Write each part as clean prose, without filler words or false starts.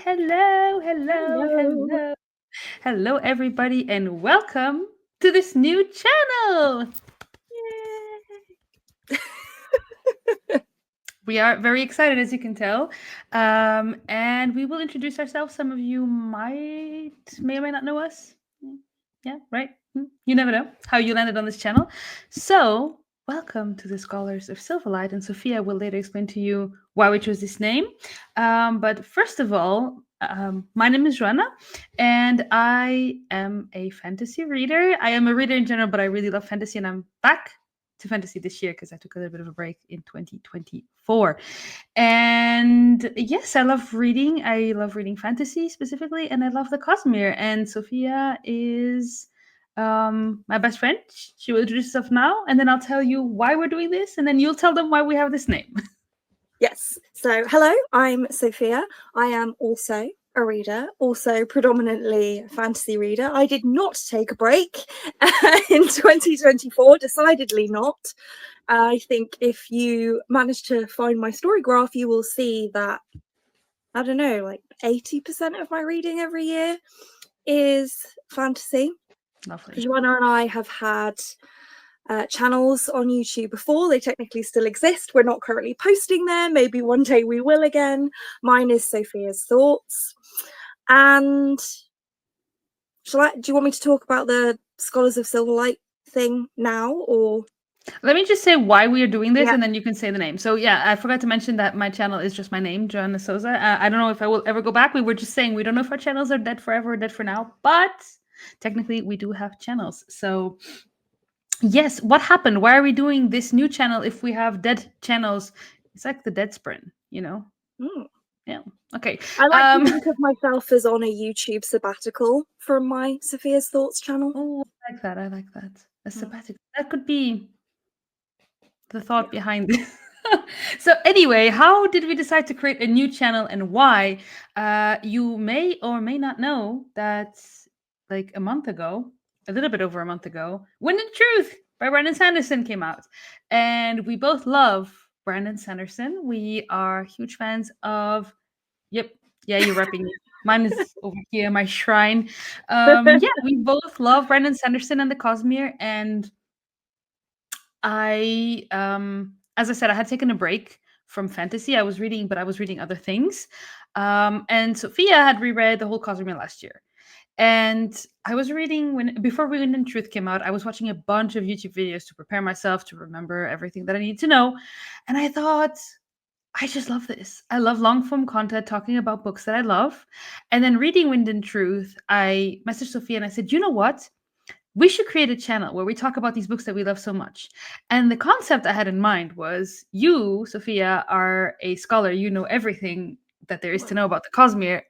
Hello. Hello, everybody, and welcome to this new channel. We are very excited, as you can tell, and we will introduce ourselves. Some of you may or may not know us. Yeah, right. You never know how you landed on this channel. So, welcome to the Scholars of Silverlight, and Sophia will later explain to you why we chose this name. But first of all, my name is Joana, and I am a fantasy reader. I am a reader in general, but I really love fantasy, and I'm back to fantasy this year because I took a little bit of a break in 2024. And yes, I love reading. I love reading fantasy specifically, and I love the Cosmere. And Sophia is my best friend. She will introduce herself now, and then I'll tell you why we're doing this, and then you'll tell them why we have this name. Yes. So, hello, I'm Sophia. I am also a reader, also predominantly a fantasy reader. I did not take a break in 2024, decidedly not. I think if you manage to find my story graph, you will see that, I don't know, like 80% of my reading every year is fantasy. Lovely. Joanna and I have had channels on YouTube before. They technically still exist. We're not currently posting there. Maybe one day we will again. Mine is Sophia's Thoughts. And do you want me to talk about the Scholars of Silverlight thing now, or? Let me just say why we are doing this, Yeah. and then you can say the name. So yeah, I forgot to mention that my channel is just my name, Joana Souza. I don't know if I will ever go back. We were just saying we don't know if our channels are dead forever or dead for now, but technically we do have channels. So yes, what happened? Why are we doing this new channel if we have dead channels? It's like the dead sprint, you know? Mm. Yeah. Okay. I like to think of myself as on a YouTube sabbatical from my Sophia's Thoughts channel. Oh, I like that. I like that. A sabbatical. That could be the thought behind this. So anyway, how did we decide to create a new channel and why? You may or may not know that like a month ago, a little bit over a month ago, Wind and Truth by Brandon Sanderson came out. And we both love Brandon Sanderson. We are huge fans of Yep. Yeah, you're repping it. Mine is over here, my shrine. Yeah, we both love Brandon Sanderson and the Cosmere, and as I said, I had taken a break from fantasy. I was reading, but I was reading other things. And Sophia had reread the whole Cosmere last year. And I was reading before Wind and Truth came out, I was watching a bunch of YouTube videos to prepare myself to remember everything that I need to know. And I thought, I just love this. I love long form content talking about books that I love. And then reading Wind and Truth, I messaged Sophia and I said, you know what? We should create a channel where we talk about these books that we love so much. And the concept I had in mind was you, Sophia, are a scholar. You know everything that there is to know about the Cosmere.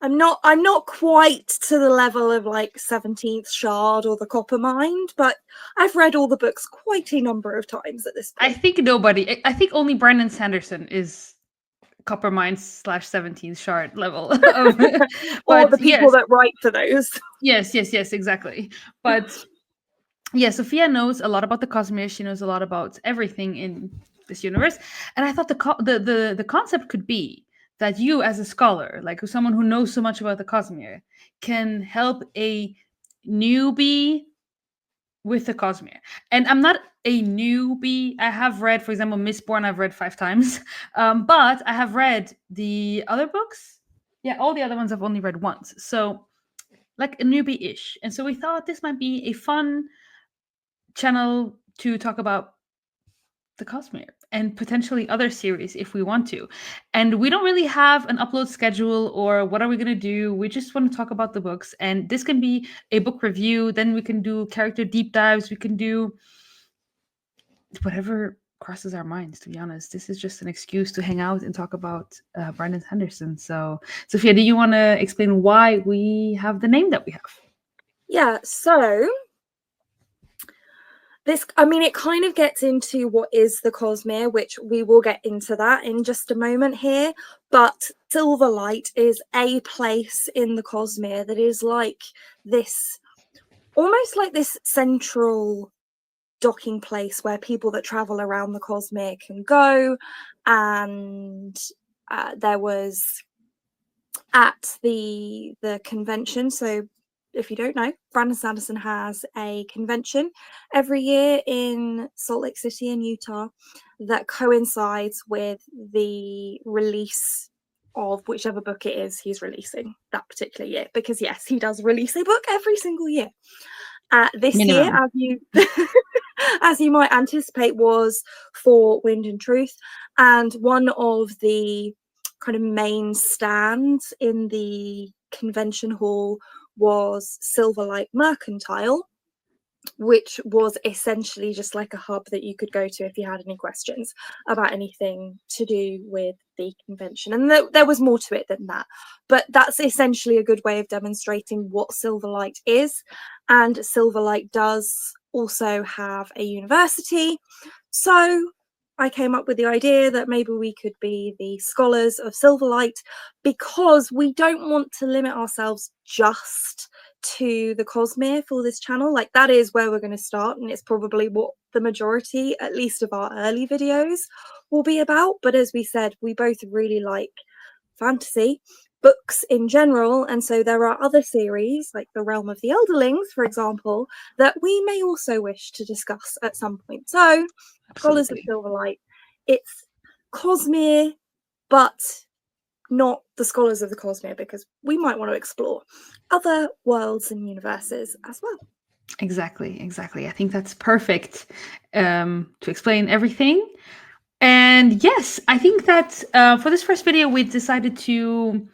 I'm not quite to the level of like 17th Shard or the Copper Mind, but I've read all the books quite a number of times at this point. I think only Brandon Sanderson is Copper Mine / 17th Shard level of Or the but people yes. that write for those. Yes, exactly. But yeah, Sophia knows a lot about the Cosmere. She knows a lot about everything in this universe. And I thought the concept could be that you, as a scholar, like someone who knows so much about the Cosmere, can help a newbie with the Cosmere. And I'm not a newbie. I have read, for example, Mistborn. I've read 5 times, but I have read the other books. Yeah, all the other ones I've only read once. So like a newbie-ish. And so we thought this might be a fun channel to talk about the Cosmere and potentially other series if we want to. And we don't really have an upload schedule or what are we going to do. We just want to talk about the books. And this can be a book review. Then we can do character deep dives. We can do whatever crosses our minds, to be honest. This is just an excuse to hang out and talk about Brandon Henderson. So, Sophia, do you want to explain why we have the name that we have? Yeah, so it kind of gets into what is the Cosmere, which we will get into that in just a moment here. But Silverlight is a place in the Cosmere that is like this, almost like this central docking place where people that travel around the Cosmere can go. And there was at the convention. So if you don't know, Brandon Sanderson has a convention every year in Salt Lake City in Utah that coincides with the release of whichever book it is he's releasing that particular year. Because yes, he does release a book every single year. This Minimum. year, as you as you might anticipate, was for Wind and Truth, and one of the kind of main stands in the convention hall was Silverlight Mercantile, which was essentially just like a hub that you could go to if you had any questions about anything to do with the convention. And there was more to it than that, but that's essentially a good way of demonstrating what Silverlight is. And Silverlight does also have a university. So I came up with the idea that maybe we could be the scholars of Silverlight, because we don't want to limit ourselves just to the Cosmere for this channel. Like, that is where we're going to start, and it's probably what the majority, at least of our early videos, will be about. But as we said, we both really like fantasy books in general, and so there are other series like the Realm of the Elderlings, for example, that we may also wish to discuss at some point. So Scholars of Absolutely. Silverlight, it's Cosmere, but not the Scholars of the Cosmere, because we might want to explore other worlds and universes as well. Exactly. I think that's perfect to explain everything. And yes, I think that for this first video, we decided to,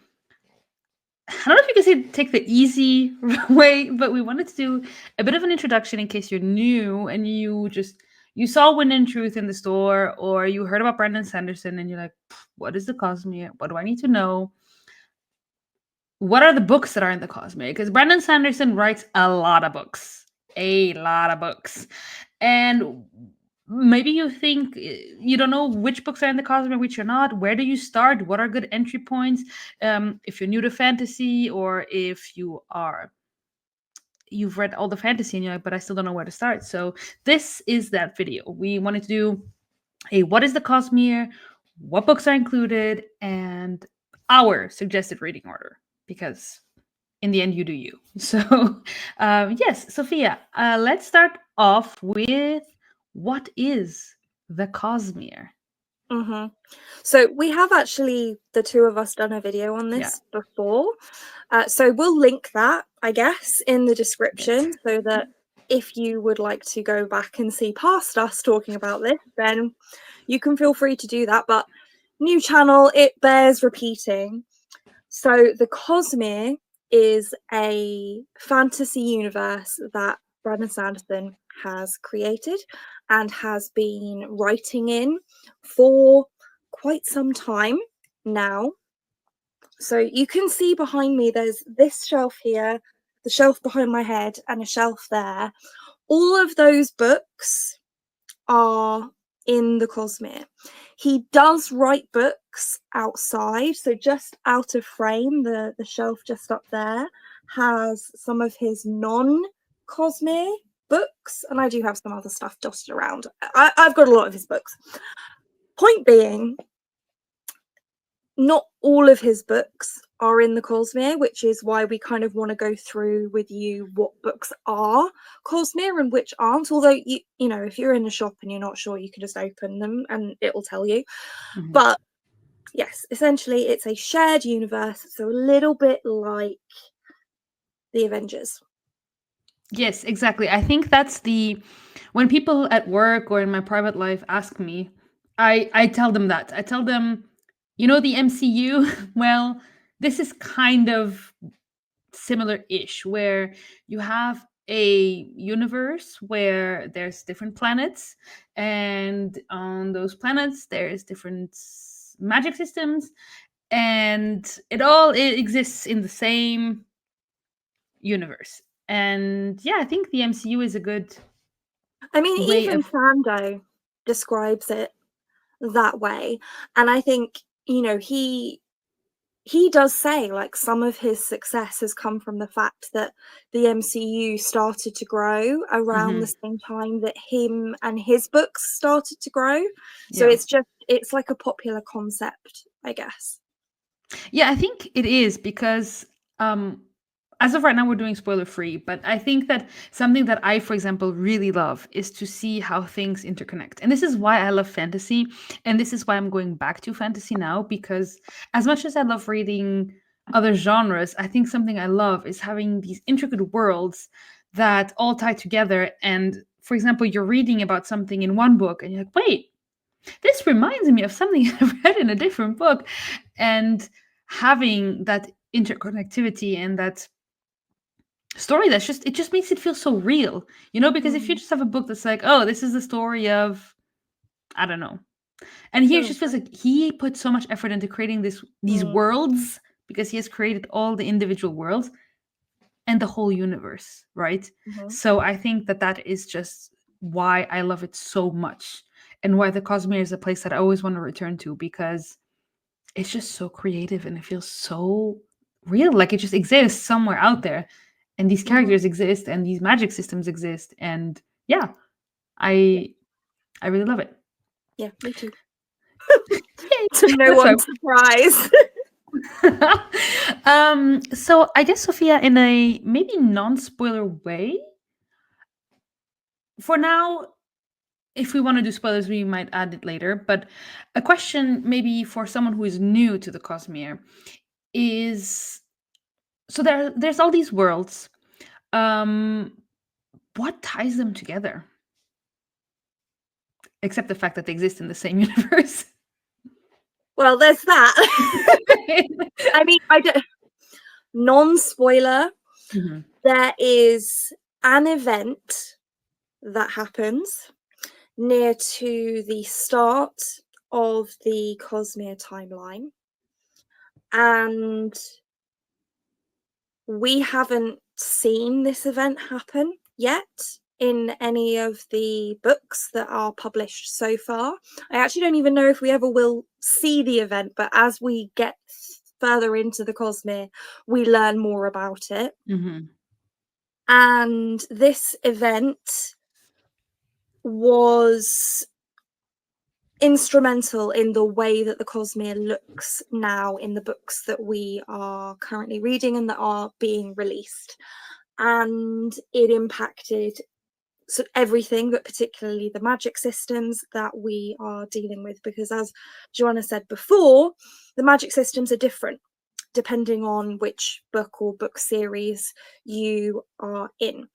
I don't know if you can say take the easy way, but we wanted to do a bit of an introduction in case you're new and you saw Wind and Truth in the store, or you heard about Brandon Sanderson and you're like, what is the Cosmere? What do I need to know? What are the books that are in the Cosmere? Because Brandon Sanderson writes a lot of books. And maybe you think you don't know which books are in the Cosmere, which are not. Where do you start? What are good entry points? If you're new to fantasy, or if you've read all the fantasy and you're like, but I still don't know where to start. So this is that video. We wanted to do a what is the Cosmere, what books are included, and our suggested reading order, because in the end you do you. So yes, Sophia, let's start off with what is the Cosmere? Mm-hmm. So we have actually, the two of us, done a video on this before. So we'll link that, I guess, in the description, so that if you would like to go back and see past us talking about this, then you can feel free to do that. But new channel, it bears repeating. So the Cosmere is a fantasy universe that Brandon Sanderson has created and has been writing in for quite some time now. So you can see behind me, there's this shelf here, the shelf behind my head, and a shelf there. All of those books are in the Cosmere. He does write books outside, so just out of frame, the shelf just up there has some of his non-Cosmere books, and I do have some other stuff dotted around. I've got a lot of his books. Point being, not all of his books are in the Cosmere, which is why we kind of want to go through with you what books are Cosmere and which aren't. Although, you know, if you're in a shop and you're not sure, you can just open them and it will tell you. Mm-hmm. But yes, essentially it's a shared universe, so a little bit like the Avengers. Yes, exactly. I think that's when people at work or in my private life ask me, I tell them that. I tell them, you know, the MCU, well, this is kind of similar-ish, where you have a universe where there's different planets, and on those planets there's different magic systems, and it exists in the same universe. And yeah, I think the MCU is a good way even of Sando describes it that way. And I think, you know, he does say, like, some of his success has come from the fact that the MCU started to grow around the same time that him and his books started to grow. So yeah. it's like a popular concept, I guess. Yeah, I think it is because as of right now we're doing spoiler free, but I think that something that I, for example, really love is to see how things interconnect. And this is why I love fantasy, and this is why I'm going back to fantasy now, because as much as I love reading other genres, I think something I love is having these intricate worlds that all tie together. And for example, you're reading about something in one book and you're like, wait, this reminds me of something I've read in a different book. And having that interconnectivity and that story, it just makes it feel so real, because if you Mm. just have a book that's like, oh, this is the story of, I don't know, and here it just feels like he put so much effort into creating these worlds, because he has created all the individual worlds and the whole universe, right? Mm-hmm. So I think that that is just why I love it so much, and why the Cosmere is a place that I always want to return to, because it's just so creative and it feels so real, like it just exists somewhere out there, and these Mm-hmm. characters exist and these magic systems exist, and yeah, i I really love it. Yeah, me too. Yay. To no That's one's surprise. right. So I guess, Sophia, in a maybe non-spoiler way, for now, if we want to do spoilers, we might add it later, but a question maybe for someone who is new to the Cosmere is, so there's all these worlds. Um, what ties them together? Except the fact that they exist in the same universe. Well, there's that. I mean, I don't. Non-spoiler. Mhm. There is an event that happens near to the start of the Cosmere timeline, and we haven't seen this event happen yet in any of the books that are published so far. I actually don't even know if we ever will see the event, but as we get further into the Cosmere, we learn more about it. Mhm. And this event was instrumental in the way that the Cosmere looks now in the books that we are currently reading and that are being released. And it impacted everything, but particularly the magic systems that we are dealing with, because as Joanna said before, the magic systems are different depending on which book or book series you are in.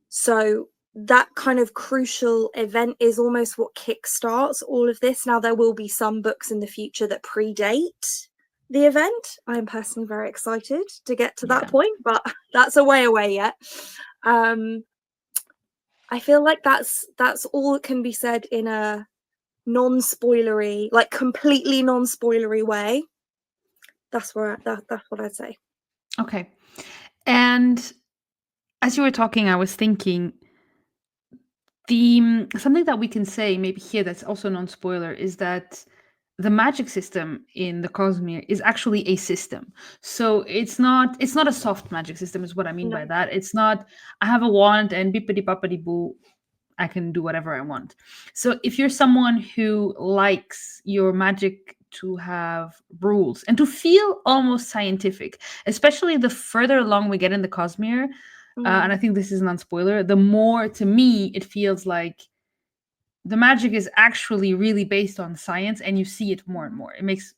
So that kind of crucial event is almost what kickstarts all of this. Now, there will be some books in the future that predate the event. I'm personally very excited to get to that point, but that's a way away yet. I feel like that's all that can be said in a non-spoilery, like completely non-spoilery way. That's what I'd say. Okay. And as you were talking, I was thinking something that we can say maybe here that's also non-spoiler is that the magic system in the Cosmere is actually a system. So it's not a soft magic system, is what I mean No. by that. It's not, I have a wand and bippity boppity boo, I can do whatever I want. So if you're someone who likes your magic to have rules and to feel almost scientific, especially the further along we get in the Cosmere, and I think this is a non-spoiler, the more to me it feels like the magic is actually really based on science, and you see it more and more. It makes,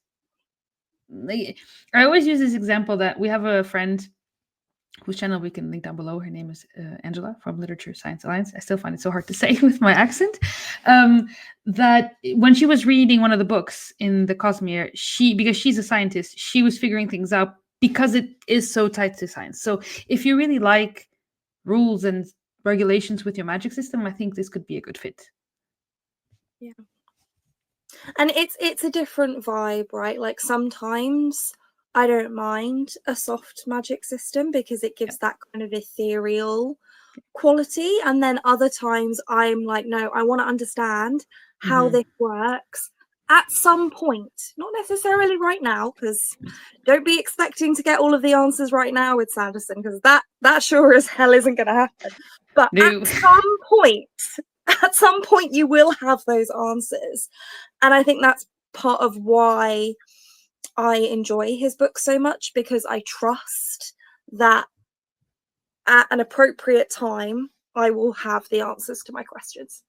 like, I always use this example that we have a friend whose channel we can link down below. Her name is Angela from Literature Science Alliance. I still find it so hard to say with my accent. That when she was reading one of the books in the Cosmere, because she's a scientist, she was figuring things out because it is so tied to science. So if you really like rules and regulations with your magic system, I think this could be a good fit. Yeah. And it's a different vibe, right? Like sometimes I don't mind a soft magic system because it gives that kind of ethereal quality, and then other times I'm like, no, I want to understand how this works at some point, not necessarily right now, because don't be expecting to get all of the answers right now with Sanderson, because that sure as hell isn't going to happen. But No. at some point you will have those answers, and I think that's part of why I enjoy his books so much, because I trust that at an appropriate time I will have the answers to my questions.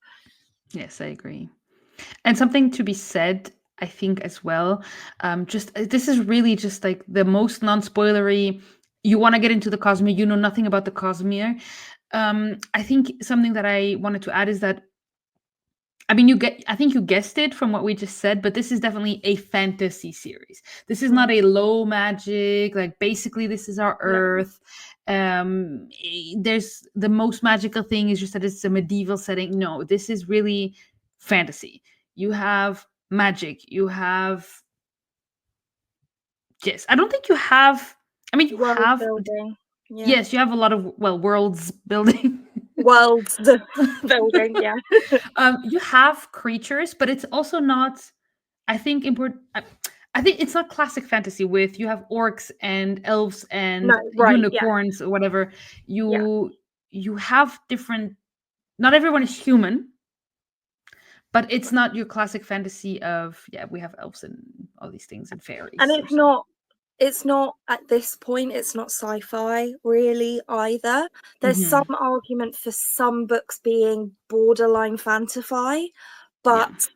Yes, I agree. And something to be said, I think, as well. Just this is really just like the most non-spoilery. You want to get into the Cosmere, you know nothing about the Cosmere. I think something that I wanted to add is that, I mean, I think you guessed it from what we just said, but this is definitely a fantasy series. This is not a low magic, like basically this is our No. Earth. There's the most magical thing is just that it's a medieval setting. No, this is really fantasy. You have magic, you have, yes, I don't think you have, I mean, you World have, building. Yeah. yes, you have a lot of, well, worlds building. Worlds building, yeah. You have creatures, but it's also not, I think, important. I think it's not classic fantasy with you have orcs and elves No, and right, yeah. unicorns or whatever. Yeah. You have different. Not everyone is human, but it's not your classic fantasy of, yeah, we have elves and all these things and And fairies or so. it's not at this point, it's not sci-fi really either. There's some Hmm. argument for some books being borderline fantasy, Yeah, but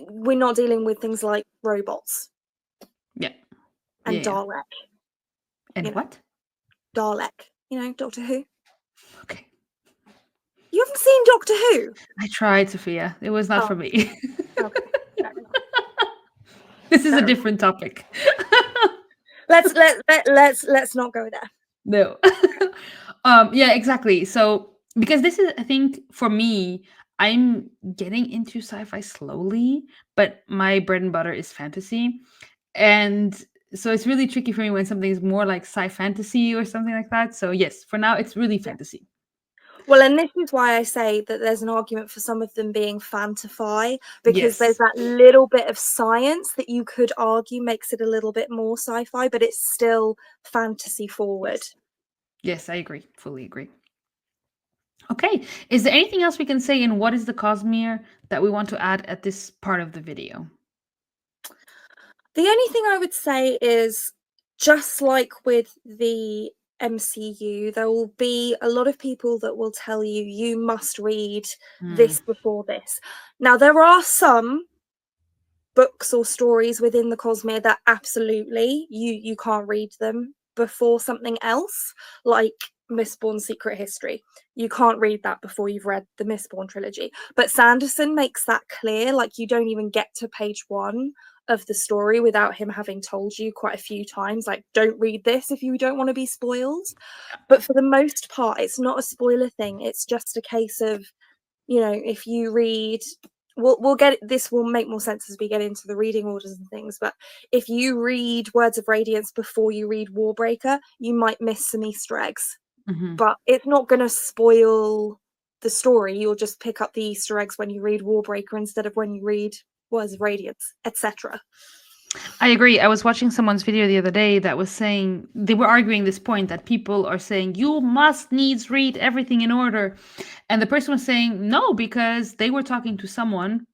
we're not dealing with things like robots yeah, yeah, and yeah. Dalek, And you know, what? Dalek, Doctor Who. Okay, You haven't seen Doctor Who? I tried, Sophia. It was not Oh, for me. okay. Fair enough. This is a Fair enough. different topic. Let's not go there. No. Yeah, exactly. So because this is, I think, for me, I'm getting into sci-fi slowly, but my bread and butter is fantasy. And so it's really tricky for me when something's more like sci fantasy or something like that. So yes, for now it's really Yeah. fantasy. Well, and this is why I say that there's an argument for some of them being fantasy, because there's Yes. that little bit of science that you could argue makes it a little bit more sci-fi, but it's still fantasy forward. Yes. Yes, I agree. Fully agree. Okay. Is there anything else we can say in what is the Cosmere that we want to add at this part of the video? The only thing I would say is, just like with the MCU, there will be a lot of people that will tell you you must read Hmm. this before this. Now, there are some books or stories within the Cosmere that absolutely you can't read them before something else, like Mistborn Secret History. You can't read that before you've read the Mistborn trilogy. But Sanderson makes that clear, like you don't even get to page 1 of the story without him having told you quite a few times, like, don't read this if you don't want to be spoiled. But for the most part, it's not a spoiler thing. It's just a case of, if you read, we'll get this will make more sense as we get into the reading orders and things, but if you read Words of Radiance before you read Warbreaker, you might miss some Easter eggs, Hmm. but it's not going to spoil the story. You'll just pick up the Easter eggs when you read Warbreaker instead of when you read Words of Radiance, etc. I agree. I was watching someone's video the other day that was saying they were arguing this point that people are saying you must needs read everything in order. And the person was saying no, because they were talking to someone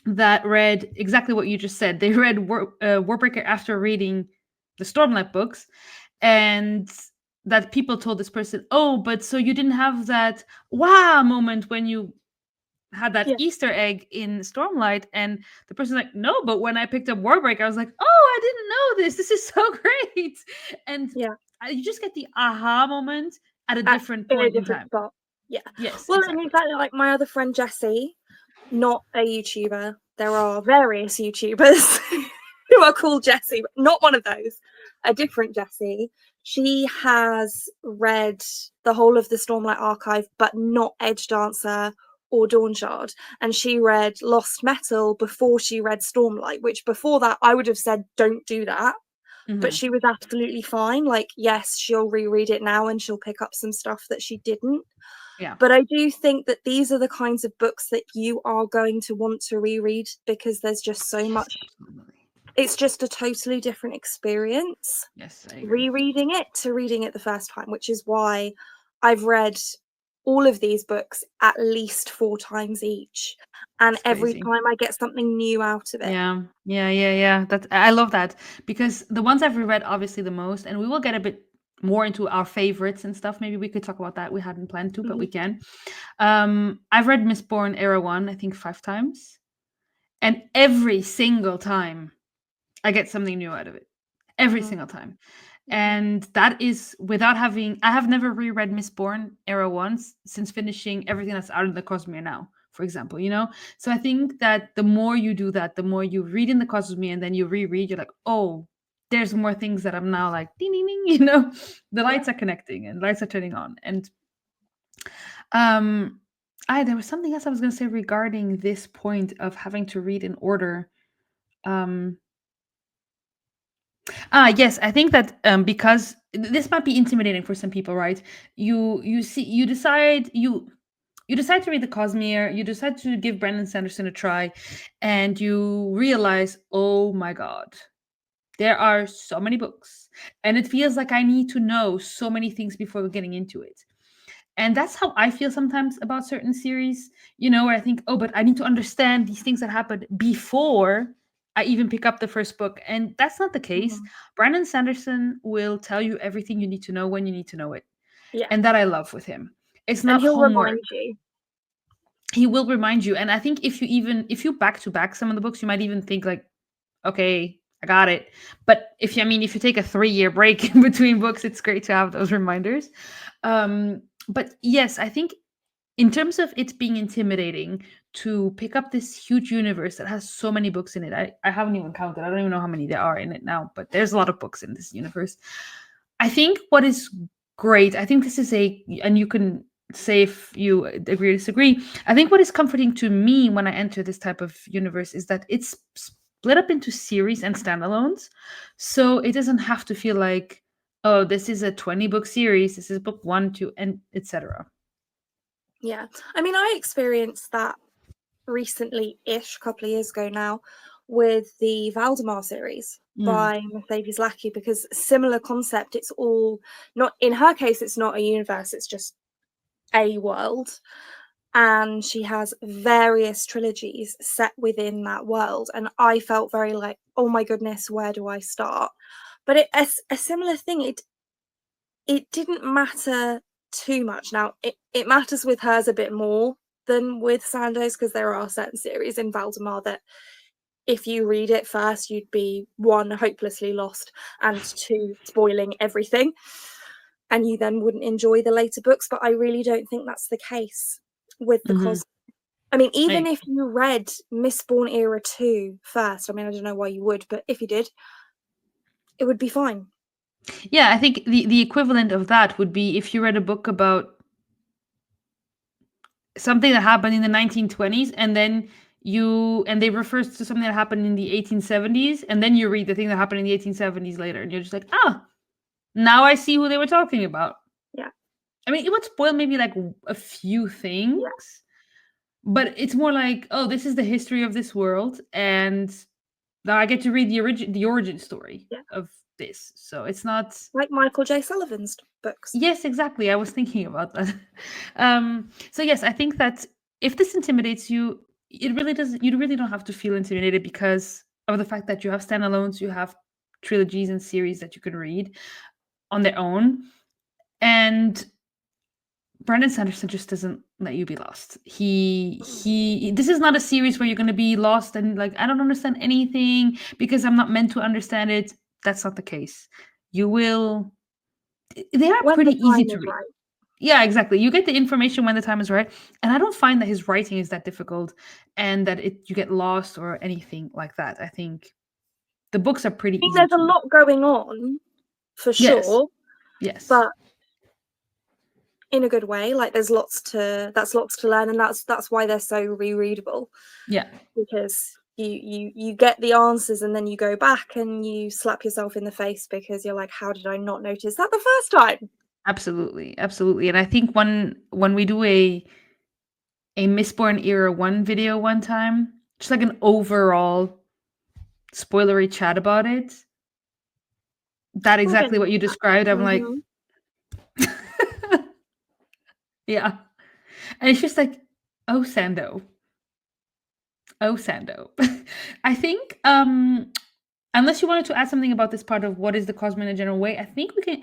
that read exactly what you just said. They read Warbreaker after reading the Stormlight books, and that people told this person, oh, but so you didn't have that wow moment when you had that Yeah, Easter egg in Stormlight, and the person's like, no, but when I picked up Warbreaker, I was like, oh, I didn't know this. This is so great, and yeah. you just get the aha moment at a different In a point in different time. spot. Yeah. Yes, Well, and exactly. exactly like my other friend Jessie, not a YouTuber. There are various YouTubers who are called Jessie, but not one of those. A different Jessie. She has read the whole of the Stormlight archive, but not Edge Dancer or Dawnshard. And she read Lost Metal before she read Stormlight, which before that I would have said, don't do that. But Hmm. she was absolutely fine. Like, yes, she'll reread it now and she'll pick up some stuff that she didn't. Yeah. But I do think that these are the kinds of books that you are going to want to reread, because there's just so Yes, much. absolutely. It's just a totally different experience Yes, I agree. rereading it to reading it the first time, which is why I've read all of these books at least 4 times each, and It's every crazy. time I get something new out of it. Yeah. I love that, because the ones I've reread obviously the most, and we will get a bit more into our favorites and stuff. Maybe we could talk about that. We hadn't planned to, but we can. I've read Mistborn Era 1, I think 5 times. And every single time I get something new out of it. Every Mhm. single time. Mhm. And that is without having, I have never reread Mistborn Era once since finishing everything that's out of the Cosmere now, for example, you know? So I think that the more you do that, the more you read in the Cosmere and then you reread, you're like, oh, there's more things that I'm now like, ding, ding, ding, you know? The lights are connecting and lights are turning on. And there was something else I was going to say regarding this point of having to read in order. Um, yes, I think that because this might be intimidating for some people, right? You decide you decide to read the Cosmere, you decide to give Brandon Sanderson a try, and you realize, oh my god, there are so many books, and it feels like I need to know so many things before getting into it. And that's how I feel sometimes about certain series, you know, where I think, oh, but I need to understand these things that happened before I even pick up the first book. And that's not the case. Mhm. Brandon Sanderson will tell you everything you need to know when you need to know it. Yeah, And that I love with him. It's and not he'll homework. remind you. He will remind you. And I think if you back to back some of the books, you might even think like, okay, I got it. But if you take a 3-year break in between books, it's great to have those reminders. But yes, I think in terms of it being intimidating to pick up this huge universe that has so many books in it, I haven't even counted. I don't even know how many there are in it now, but there's a lot of books in this universe. I think what is great, I think this is and you can say if you agree or disagree. I think what is comforting to me when I enter this type of universe is that it's split up into series and standalones. So it doesn't have to feel like, oh, this is a 20 book series, this is book 1, 2, and etc. Yeah, I mean, I experienced that recently-ish, a couple of years ago now, with the Valdemar series Mm. by Mercedes Lackey, because similar concept. It's all not, in her case, it's not a universe, it's just a world. And she has various trilogies set within that world. And I felt very like, oh my goodness, where do I start? But a similar thing, it didn't matter too much. Now, it matters with hers a bit more than with Sandoz, because there are certain series in Valdemar that if you read it first, you'd be 1, hopelessly lost, and 2, spoiling everything, and you then wouldn't enjoy the later books. But I really don't think that's the case with the Mhm. I mean, I even if you read Mistborn Era 2 first, I mean, I don't know why you would, but if you did, it would be fine. Yeah, I think the equivalent of that would be if you read a book about something that happened in the 1920s and they refer to something that happened in the 1870s, and then you read the thing that happened in the 1870s later and you're just like, ah, now I see who they were talking about. Yeah. I mean, it would spoil maybe like a few Yeah. things, but it's more like, oh, this is the history of this world, and now I get to read the origin story Yeah. of this. So it's not. Like Michael J. Sullivan's books. Yes, exactly. I was thinking about that. So yes, I think that if this intimidates you, it really does. You really don't have to feel intimidated because of the fact that you have standalones, you have trilogies and series that you can read on their own, and Brandon Sanderson just doesn't let you be lost. He. This is not a series where you're going to be lost and like I don't understand anything because I'm not meant to understand it. That's not the case. You will. They are When pretty the easy time to is read. right. Yeah, exactly. You get the information when the time is right. And I don't find that his writing is that difficult and that you get lost or anything like that. I think the books are pretty I mean, easy there's a to read. lot going on for Yes. sure, Yes. but in a good way. Like there's lots to learn, and that's why they're so rereadable, Yeah. because you get the answers and then you go back and you slap yourself in the face because you're like, how did I not notice that the first time? Absolutely. Absolutely. And I think when we do a Mistborn Era 1 video one time, just like an overall spoilery chat about it, that We'll get exactly into what you that. described, I'm like, Mm-hmm. yeah. And it's just like, oh, Sando. Oh, Sando. I think, unless you wanted to add something about this part of what is the Cosmere in a general way, I think we can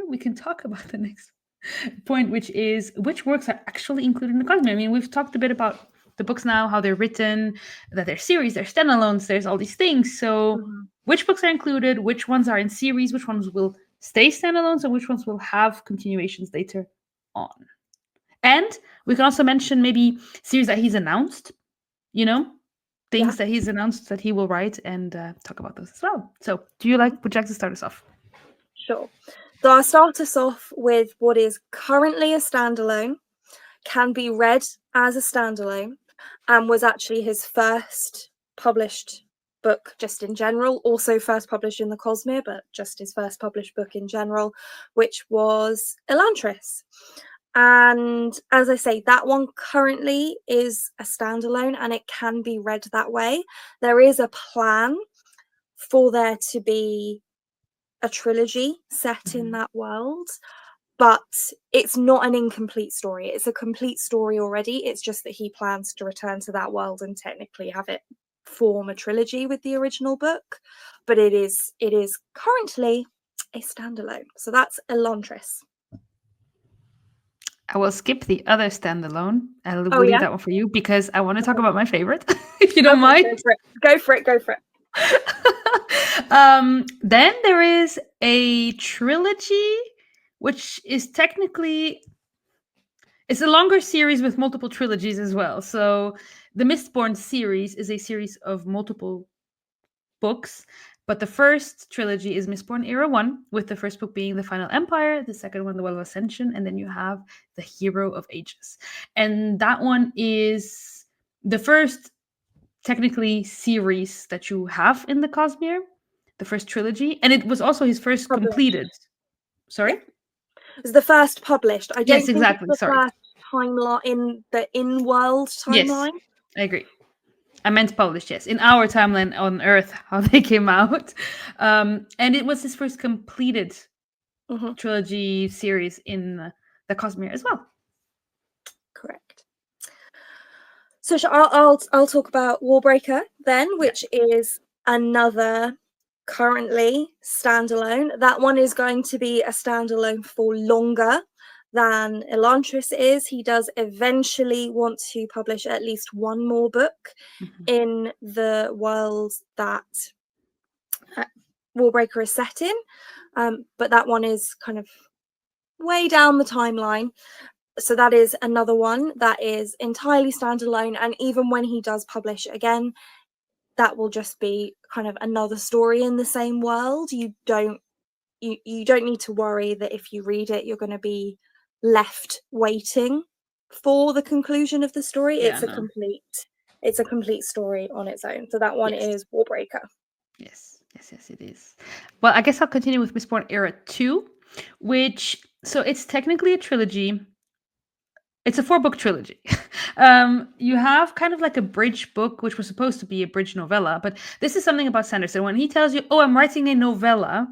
we can talk about the next point, which is which works are actually included in the Cosmere. I mean, we've talked a bit about the books now, how they're written, that they're series, they're standalones, there's all these things. So which books are included, which ones are in series, which ones will stay standalones, and which ones will have continuations later on. And we can also mention maybe series that he's announced, things that he's announced that he will write, and talk about those as well. So would you like to start us off? Sure. So I'll start us off with what is currently a standalone, can be read as a standalone, and was actually his first published book just in general, also first published in the Cosmere, but just his first published book in general, which was Elantris. And as I say, that one currently is a standalone and it can be read that way. There is a plan for there to be a trilogy set in that world, but it's not an incomplete story. It's a complete story already. It's just that he plans to return to that world and technically have it form a trilogy with the original book, but it is currently a standalone. So that's Elantris. I will skip the other standalone. I will leave that one for you because I want to talk about my favorite, if you don't mind. Go for it. Then there is a trilogy, which is technically, it's a longer series with multiple trilogies as well. So the Mistborn series is a series of multiple books, but the first trilogy is Mistborn Era 1, with the first book being The Final Empire, the second one, The Well of Ascension, and then you have The Hero of Ages. And that one is the first, technically, series that you have in the Cosmere, the first trilogy, and it was also his first completed. Sorry? Yeah. It was the first published. I don't think exactly. It's the first timeline in the in-world timeline. Yes, I agree. I meant published, yes. In our timeline on Earth, how they came out. And it was his first completed trilogy series in the Cosmere as well. Correct. So I'll talk about Warbreaker then, which is another currently standalone. That one is going to be a standalone for longer than Elantris is. He does eventually want to publish at least one more book in the world that Warbreaker is set in, but that one is kind of way down the timeline. So that is another one that is entirely standalone, and even when he does publish again, that will just be kind of another story in the same world. You don't need to worry that if you read it, you're going to be left waiting for the conclusion of the story. It's a complete story on its own. So that one is Warbreaker. Yes, it is. Well, I guess I'll continue with Mistborn Era 2, which, so it's technically a trilogy. It's a 4-book trilogy. You have kind of like a bridge book, which was supposed to be a bridge novella, but this is something about Sanderson. When he tells you, oh, I'm writing a novella,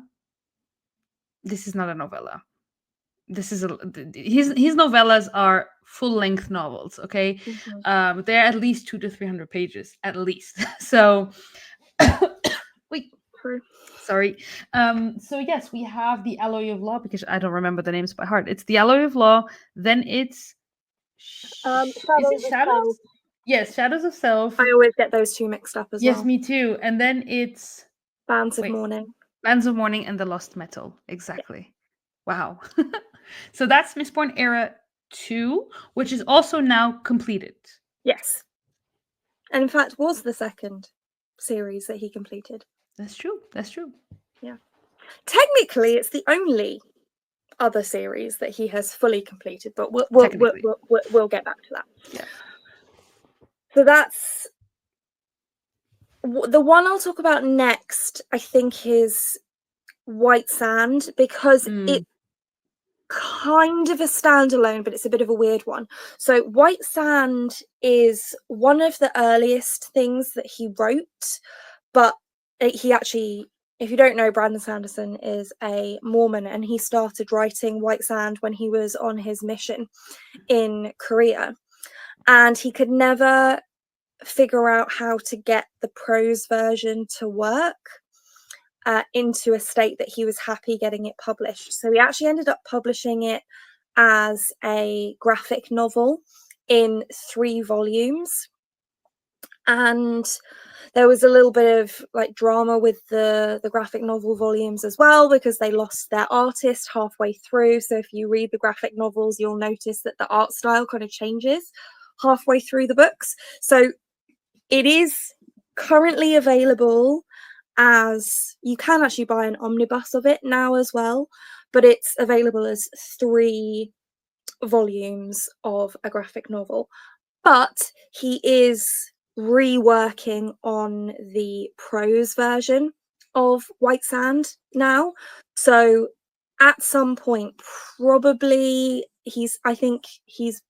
this is not a novella. This is his novellas are full-length novels, okay? They're at least 200 to 300 pages, at least. So, wait. Sorry. So yes, we have the Alloy of Law, because I don't remember the names by heart. It's the Alloy of Law, then it's Shadows of Self. Yes, Shadows of Self. I always get those two mixed up as well. Yes, me too. And then it's Bands of Mourning. Bands of Mourning and the Lost Metal. Exactly. Yeah. Wow. So that's Mistborn Era 2, which is also now completed. Yes. And in fact was the second series that he completed. That's true. Yeah. Technically, it's the only other series that he has fully completed, but we'll get back to that. Yeah. So that's the one I'll talk about next. I think is White Sand, because it's kind of a standalone, but it's a bit of a weird one. So White Sand is one of the earliest things that he wrote, but he actually if you don't know, Brandon Sanderson is a Mormon, and he started writing White Sand when he was on his mission in Korea. And he could never figure out how to get the prose version to work into a state that he was happy getting it published. So he actually ended up publishing it as a graphic novel in 3 volumes. And there was a little bit of like drama with the graphic novel volumes as well, because they lost their artist halfway through. So if you read the graphic novels, you'll notice that the art style kind of changes halfway through the books. So it is currently available as, you can actually buy an omnibus of it now as well, but it's available as 3 volumes of a graphic novel. But he is reworking on the prose version of White Sand now. So at some point, probably I think he's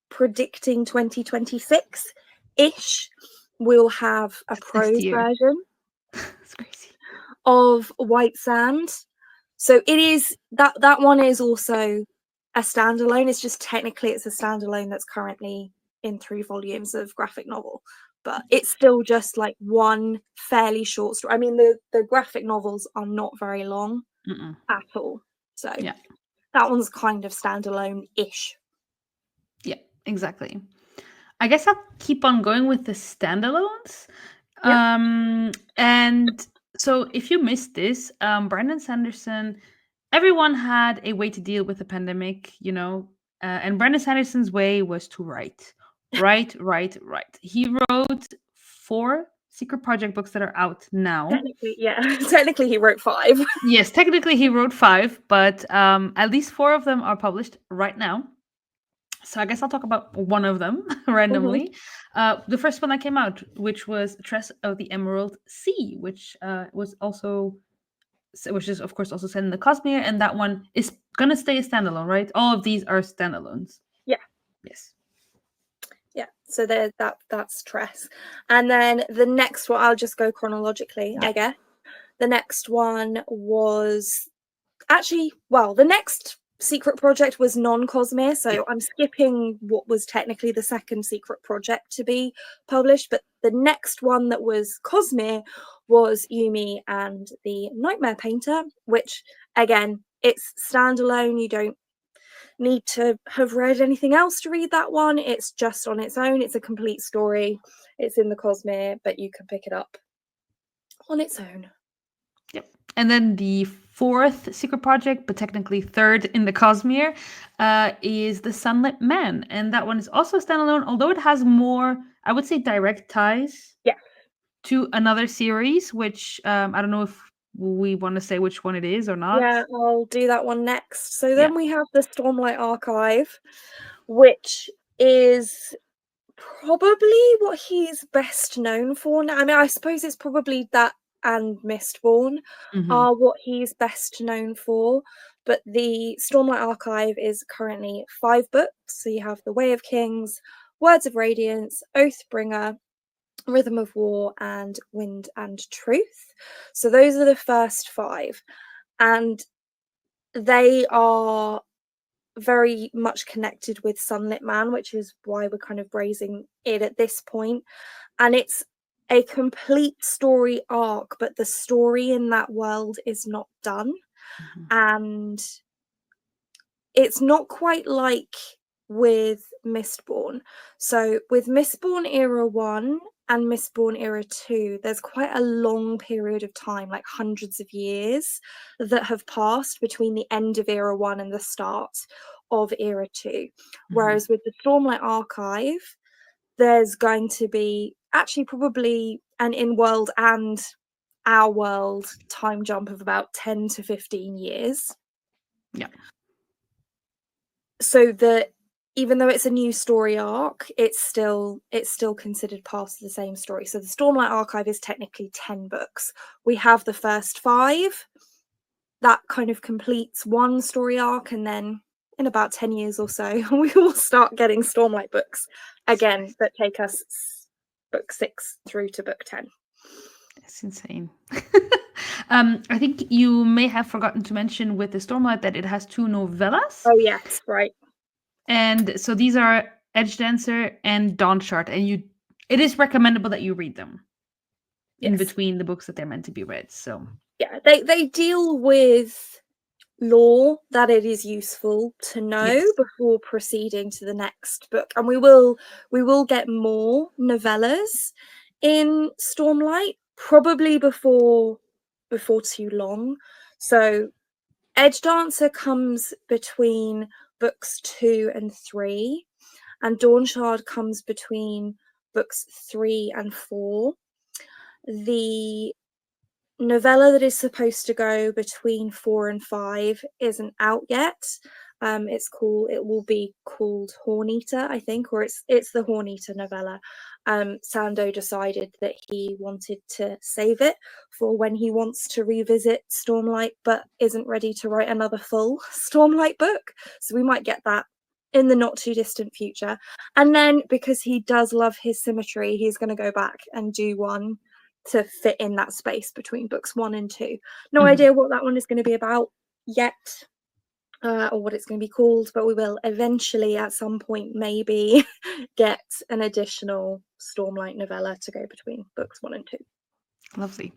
predicting 2026-ish, we'll have a prose version It's crazy. of White Sand. So it is that one is also a standalone. It's just technically it's a standalone that's currently in 3 volumes of graphic novel, but it's still just like one fairly short story. I mean, the graphic novels are not very long at all. So Yeah. that one's kind of standalone-ish. Yeah, exactly. I guess I'll keep on going with the standalones. Yep. And so if you missed this, Brandon Sanderson, everyone had a way to deal with the pandemic, and Brandon Sanderson's way was to write. Write. He wrote 4 secret project books that are out now. Technically, yeah. Technically, he wrote 5. Yes, technically he wrote 5, but at least 4 of them are published right now. So I guess I'll talk about one of them randomly. The first one that came out, which was Tress of the Emerald Sea, which is of course also set in the Cosmere, and that one is gonna stay a standalone, right? All of these are standalones. Yeah. Yes. Yeah. So that's Tress, and then the next one, I'll just go chronologically, I guess. The next one was actually, well, the next secret project was non-Cosmere, so I'm skipping what was technically the second secret project to be published, but the next one that was Cosmere was Yumi and the Nightmare Painter, which again, it's standalone. You don't need to have read anything else to read that one. It's just on its own. It's a complete story. It's in the Cosmere, but you can pick it up on its own. Yep. And then the 4th secret project, but technically 3rd in the Cosmere, is the Sunlit Man, and that one is also standalone, although it has more, I would say, direct ties. To another series, which I don't know if we want to say which one it is or not. Yeah, I'll do that one next. So then we have the Stormlight Archive, which is probably what he's best known for now. I mean, I suppose it's probably that and Mistborn are what he's best known for. But the Stormlight Archive is currently 5 books. So you have The Way of Kings, Words of Radiance, Oathbringer, Rhythm of War, and Wind and Truth. So those are the first 5. And they are very much connected with Sunlit Man, which is why we're kind of raising it at this point. And it's a complete story arc, but the story in that world is not done. And it's not quite like with Mistborn. So with Mistborn Era 1 and Mistborn Era 2, there's quite a long period of time, like hundreds of years, that have passed between the end of Era 1 and the start of Era 2. Whereas with the Stormlight Archive, there's going to be actually probably an in-world and our world time jump of about 10 to 15 years. Yeah. So that even though it's a new story arc, it's still considered part of the same story. So the Stormlight Archive is technically 10 books. We have the first 5. That kind of completes one story arc, and then in about 10 years or so, we will start getting Stormlight books again that take us book 6 through to book 10. It's insane. I think you may have forgotten to mention with the Stormlight that it has 2 novellas. Oh yes, right. And so these are Edge Dancer and Dawn Shard, and it is recommendable that you read them in Yes. between the books that they're meant to be read. So Yeah, they deal with lore that it is useful to know yes. before proceeding to the next book, and we will get more novellas in Stormlight probably before too long. So Edge Dancer comes between books 2 and 3, and Dawn Shard comes between books 3 and 4. The novella that is supposed to go between 4 and 5 isn't out yet. It will be called Horn Eater, I think, or it's the Horn Eater novella. Sando decided that he wanted to save it for when he wants to revisit Stormlight, but isn't ready to write another full Stormlight book. So we might get that in the not too distant future. And then because he does love his symmetry, he's going to go back and do one to fit in that space between books 1 and 2. No idea what that one is going to be about yet, or what it's going to be called, but we will eventually at some point maybe get an additional Stormlight novella to go between books 1 and 2. Lovely.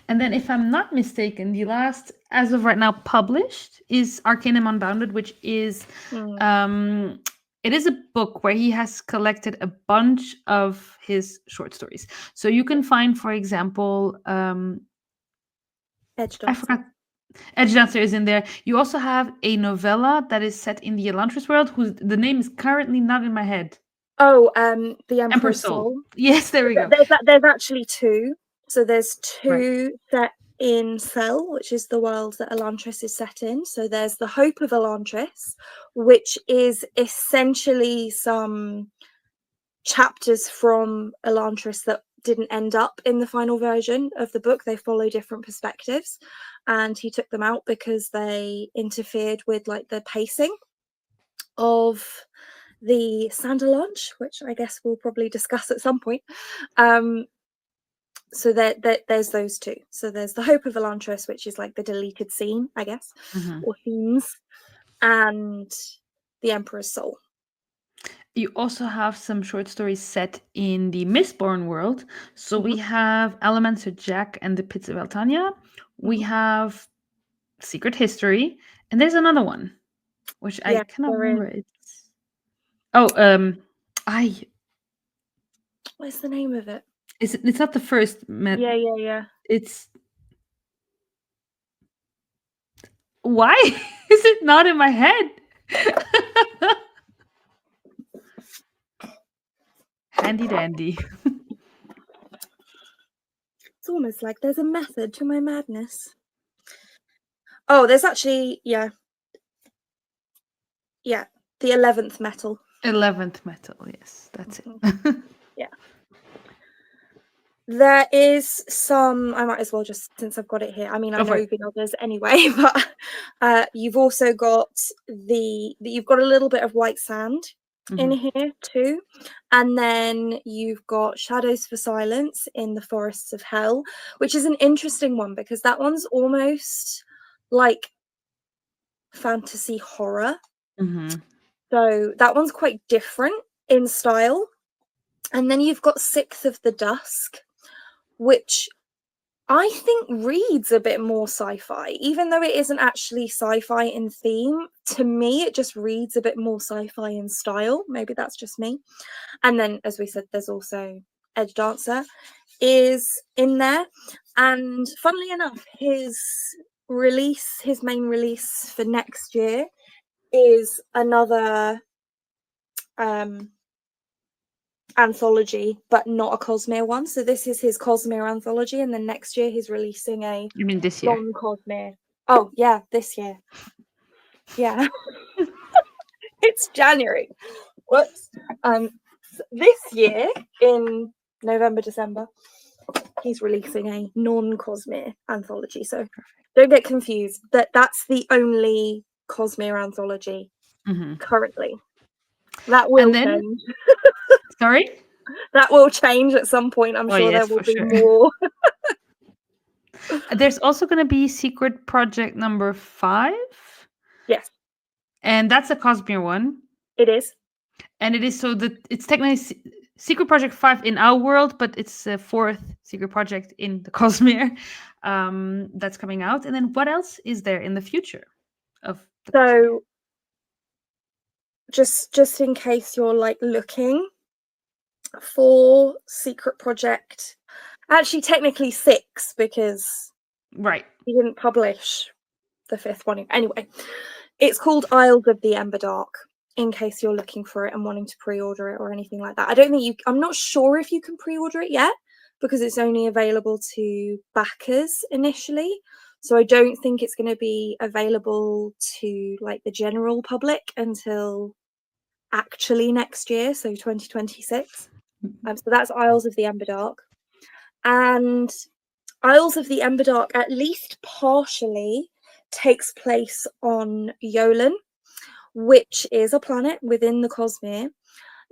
And then, if I'm not mistaken, the last, as of right now, published is Arcanum Unbounded, which is it is a book where he has collected a bunch of his short stories. So you can find, for example, Edge I Dancer. forgot. Edge Dancer is in there. You also have a novella that is set in the Elantris world, whose the name is currently not in my head. Oh, the Emperor's Soul. Soul. Yes, there we go. There's actually 2. So there's 2 Right. set in Cell, which is the world that Elantris is set in. So there's the Hope of Elantris, which is essentially some chapters from Elantris that didn't end up in the final version of the book. They follow different perspectives, and he took them out because they interfered with like the pacing of the Sander launch, which I guess we'll probably discuss at some point. So there's those 2. So there's the Hope of Elantris, which is like the deleted scene, I guess, or themes, and the Emperor's Soul. You also have some short stories set in the Mistborn world. So we have Elementor Jack and the Pits of Eltania. We have Secret History, and there's another one, which I cannot remember. It's what's the name of it? It's not the first. Yeah. It's why is it not in my head? Handy dandy. It's almost like there's a method to my madness. Oh, there's actually, yeah, the 11th Metal. 11th Metal, yes, that's it. Yeah. There is some, I might as well just, since I've got it here, I mean, I know the others anyway, but you've also got you've got a little bit of White Sand in here too, and then you've got Shadows for Silence in the Forests of Hell, which is an interesting one because that one's almost like fantasy horror. So that one's quite different in style. And then you've got Sixth of the Dusk, which I think reads a bit more sci-fi, even though it isn't actually sci-fi in theme. To me, it just reads a bit more sci-fi in style. Maybe that's just me. And then, as we said, there's also Edge Dancer is in there. And funnily enough, his main release for next year is another anthology, but not a Cosmere one. So this is his Cosmere anthology, and then next year he's releasing a You mean this year? non-Cosmere. Oh yeah, this year. Yeah. It's January. Whoops. This year in November, December, he's releasing a non-Cosmere anthology. So don't get confused. That's the only Cosmere anthology currently. That will change. Sorry? That will change at some point. I'm sure there will be more. There's also going to be Secret Project number 5, Yes, and that's a Cosmere one. it is. And it is so that it's technically Secret Project 5 in our world, but it's a fourth Secret Project in the Cosmere that's coming out. And then what else is there in the future of the Cosmere? So just in case you're like looking for Secret Project, actually technically 6 because Right. he didn't publish the 5th one. Anyway, it's called Isles of the Emberdark, in case you're looking for it and wanting to pre-order it or anything like that. I don't think I'm not sure if you can pre-order it yet because it's only available to backers initially. So I don't think it's going to be available to like the general public until actually next year, so 2026. So that's Isles of the Emberdark. And Isles of the Emberdark, at least partially, takes place on Yolen, which is a planet within the Cosmere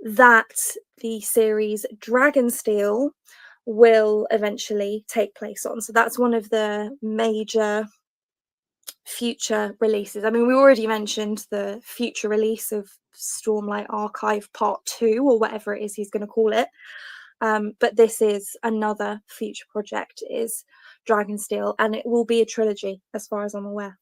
that the series Dragonsteel will eventually take place on. So that's one of the major future releases. I mean, we already mentioned the future release of Stormlight Archive Part 2, or whatever it is he's going to call it. But this is another future project, is Dragonsteel, and it will be a trilogy as far as I'm aware.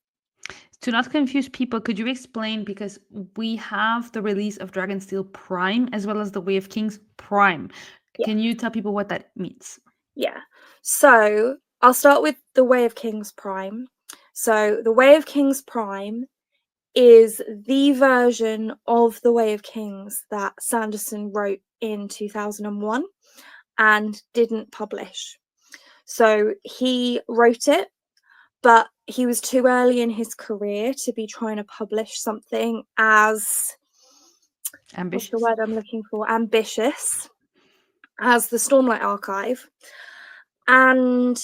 To not confuse people, could you explain, because we have the release of Dragonsteel Prime as well as the Way of Kings Prime. Yeah. Can you tell people what that means? Yeah. So I'll start with the Way of Kings Prime. So the Way of Kings Prime is the version of the Way of Kings that Sanderson wrote in 2001 and didn't publish. So he wrote it, but he was too early in his career to be trying to publish something as Ambitious. What's the word I'm looking for? Ambitious as the Stormlight Archive. And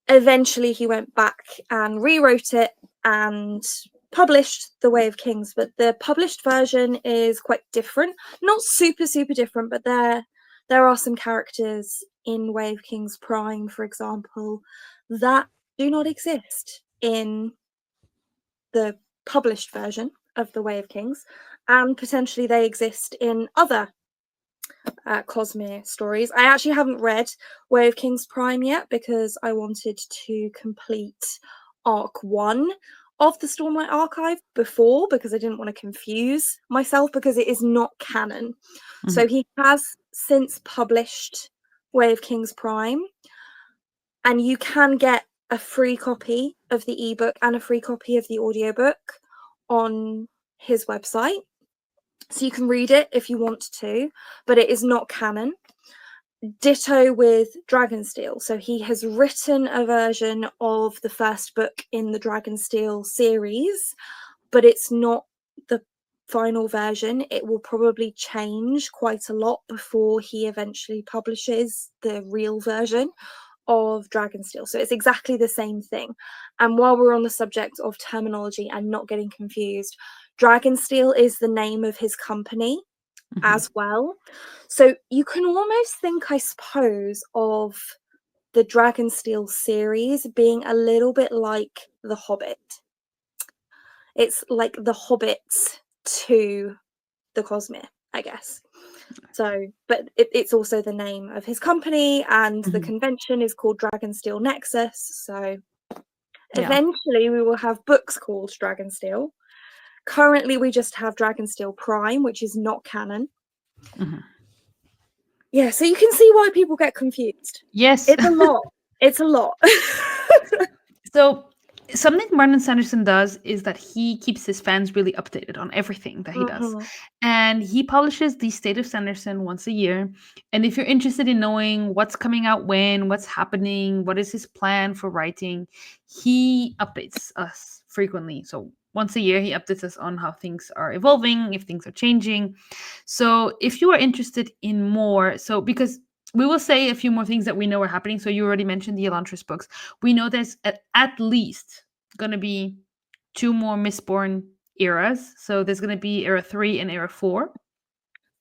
eventually he went back and rewrote it and published The Way of Kings. But the published version is quite different. Not super, super different, but there are some characters in Way of Kings Prime, for example, that do not exist in the published version of The Way of Kings, and potentially they exist in other Cosmere stories. I actually haven't read Way of Kings Prime yet because I wanted to complete Arc 1 of the Stormlight Archive before, because I didn't want to confuse myself because it is not canon. Mm-hmm. So he has since published Way of Kings Prime, and you can get a free copy of the ebook and a free copy of the audiobook on his website. So you can read it if you want to, but it is not canon. Ditto with Dragonsteel. So he has written a version of the first book in the Dragonsteel series, but it's not the final version. It will probably change quite a lot before he eventually publishes the real version of Dragonsteel. So it's exactly the same thing. And while we're on the subject of terminology and not getting confused, Dragonsteel is the name of his company as well. So you can almost think, I suppose, of the Dragonsteel series being a little bit like The Hobbit. It's like The Hobbit to the Cosmere, I guess. So, but it's also the name of his company, and the convention is called Dragonsteel Nexus. So eventually we will have books called Dragonsteel. Currently we just have Dragonsteel Prime, which is not canon. Yeah, so you can see why people get confused. Yes. It's a lot. It's a lot. So something Martin Sanderson does is that he keeps his fans really updated on everything that he does. And he publishes the State of Sanderson once a year. And if you're interested in knowing what's coming out when, what's happening, what is his plan for writing, he updates us frequently. So once a year, he updates us on how things are evolving, if things are changing. So if you are interested in more, so because we will say a few more things that we know are happening. So you already mentioned the Elantris books. We know there's at least going to be 2 more Mistborn eras. So there's going to be Era 3 and Era 4.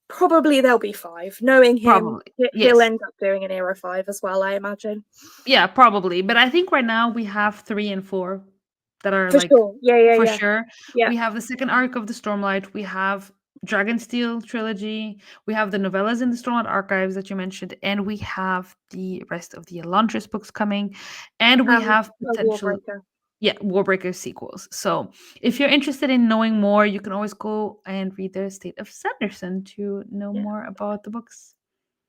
Probably there'll be 5. Knowing him, Probably. he'll Yes. end up doing an era 5 as well, I imagine. Yeah, probably. But I think right now we have 3 and 4 that are For like sure. Yeah, for yeah, sure. yeah. We have the second arc of the Stormlight. We have Dragonsteel trilogy. We have the novellas in the Stormlight archives that you mentioned, and we have the rest of the Elantris books coming, and we have A potential, Warbreaker. yeah, Warbreaker sequels. So if you're interested in knowing more, you can always go and read the State of Sanderson to know Yeah. more about the books.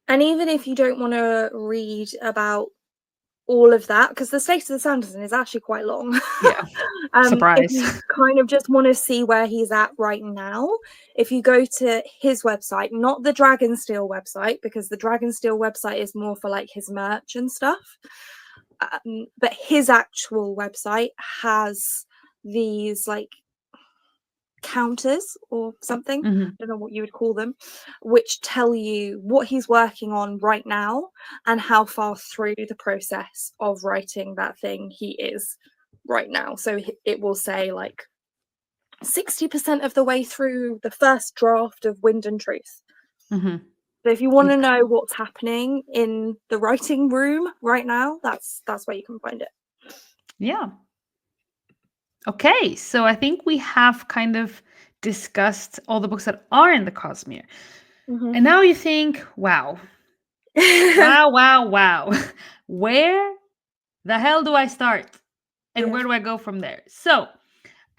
And even if you don't want to read about all of that, because the State of the Sanderson is actually quite long. Yeah, If surprise. you kind of just want to see where he's at right now, if you go to his website, not the Dragonsteel website, because the Dragonsteel website is more for like his merch and stuff, but his actual website has these like counters or something, Hmm. I don't know what you would call them, which tell you what he's working on right now and how far through the process of writing that thing he is right now. So it will say like 60% of the way through the first draft of Wind and Truth. Hmm. So if you want to know what's happening in the writing room right now, that's where you can find it. Yeah. Okay, so I think we have kind of discussed all the books that are in the Cosmere. Mm-hmm. And now you think, wow, wow, wow, wow. Where the hell do I start? And Yeah. where do I go from there? So,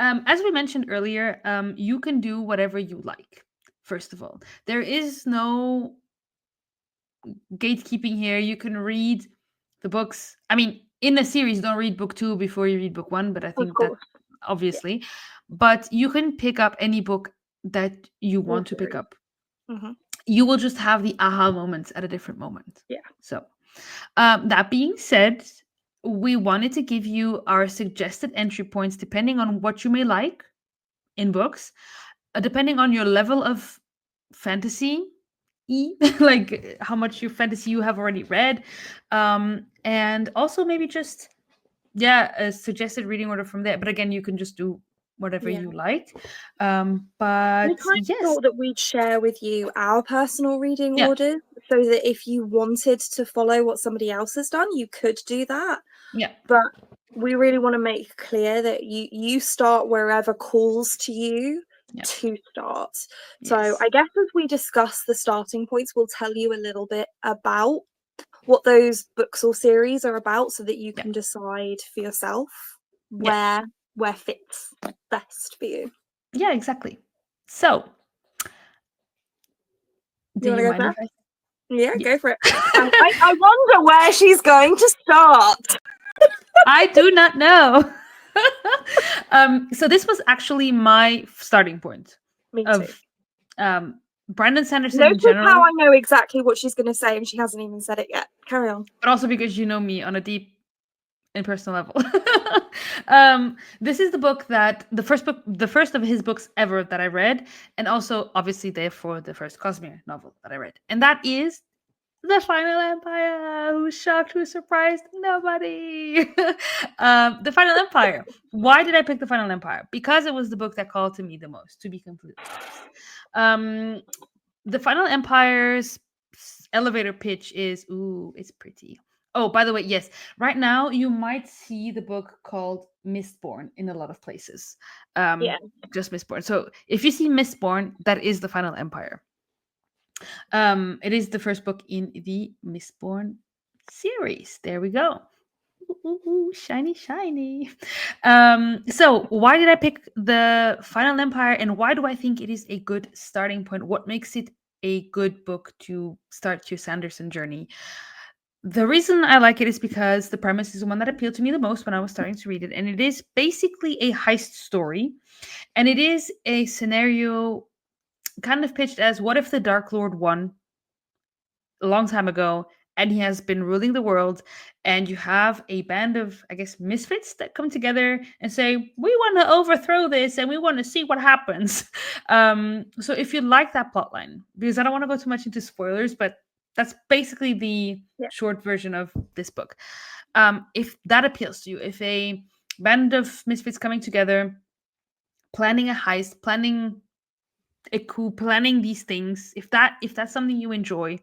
as we mentioned earlier, you can do whatever you like, first of all. There is no gatekeeping here. You can read the books. I mean, in a series, don't read book 2 before you read book 1, but I Of think that course. Yeah. obviously. But you can pick up any book that you All want to pick series. up. Mm-hmm. You will just have the aha moments at a different moment. Yeah. So, that being said, we wanted to give you our suggested entry points depending on what you may like in books, depending on your level of fantasy, like how much your fantasy you have already read, and also maybe just, yeah, a suggested reading order from there. But again, you can just do whatever Yeah. you like. We But kind of yes, thought that we'd share with you our personal reading yeah, orders so that if you wanted to follow what somebody else has done, you could do that. yeah, But we really want to make clear that you start wherever calls to you yeah, to start. So yes, I guess as we discuss the starting points, we'll tell you a little bit about what those books or series are about so that you yeah, can decide for yourself yeah, where fits best for you. yeah, exactly. So, do You want you to go mind if first? I? Yeah, Yeah. go for it. I wonder where she's going to start. I do not know. So this was actually my starting point Me too. of Brandon Sanderson in Notice how general, I know exactly what she's going to say and she hasn't even said it yet. Carry on. but also because you know me on a deep and personal level. This is the book that the first of his books ever that I read, and also obviously therefore the first Cosmere novel that I read, and that is The Final Empire. Who's shocked? Who's surprised? Nobody. The Final Empire. Why did I pick The Final Empire? Because it was the book that called to me the most, to be completely honest. The Final Empire's elevator pitch is, ooh, it's pretty. Oh, by the way, yes. Right now, you might see the book called Mistborn in a lot of places. Yeah. Just Mistborn. So if you see Mistborn, that is the Final Empire. It is the first book in the Mistborn series. There we go. Ooh, shiny, shiny. So why did I pick the Final Empire, and why do I think it is a good starting point? What makes it a good book to start your Sanderson journey? The reason I like it is because the premise is the one that appealed to me the most when I was starting to read it, and it is basically a heist story, and it is a scenario kind of pitched as, what if the Dark Lord won a long time ago and he has been ruling the world, and you have a band of, I guess, misfits that come together and say, we want to overthrow this and we want to see what happens. So if you like that plotline, because I don't want to go too much into spoilers, but that's basically the Yeah. short version of this book. If that appeals to you, if a band of misfits coming together, planning a heist, planning planning these things, if that's something you enjoy,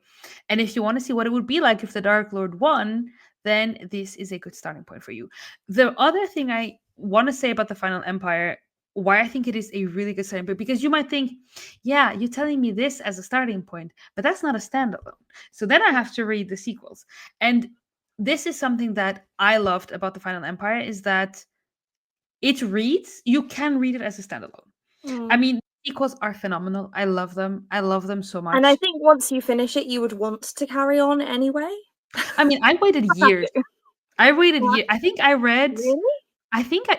and if you want to see what it would be like if the Dark Lord won, then this is a good starting point for you. The other thing I want to say about the Final Empire, why I think it is a really good starting point, because you might think, yeah, you're telling me this as a starting point, but that's not a standalone. So then I have to read the sequels. And this is something that I loved about the Final Empire, is that you can read it as a standalone. I mean, sequels are phenomenal. I love them. I love them so much. And I think once you finish it, you would want to carry on anyway. I mean, I waited years. I waited years. I think I read. Really?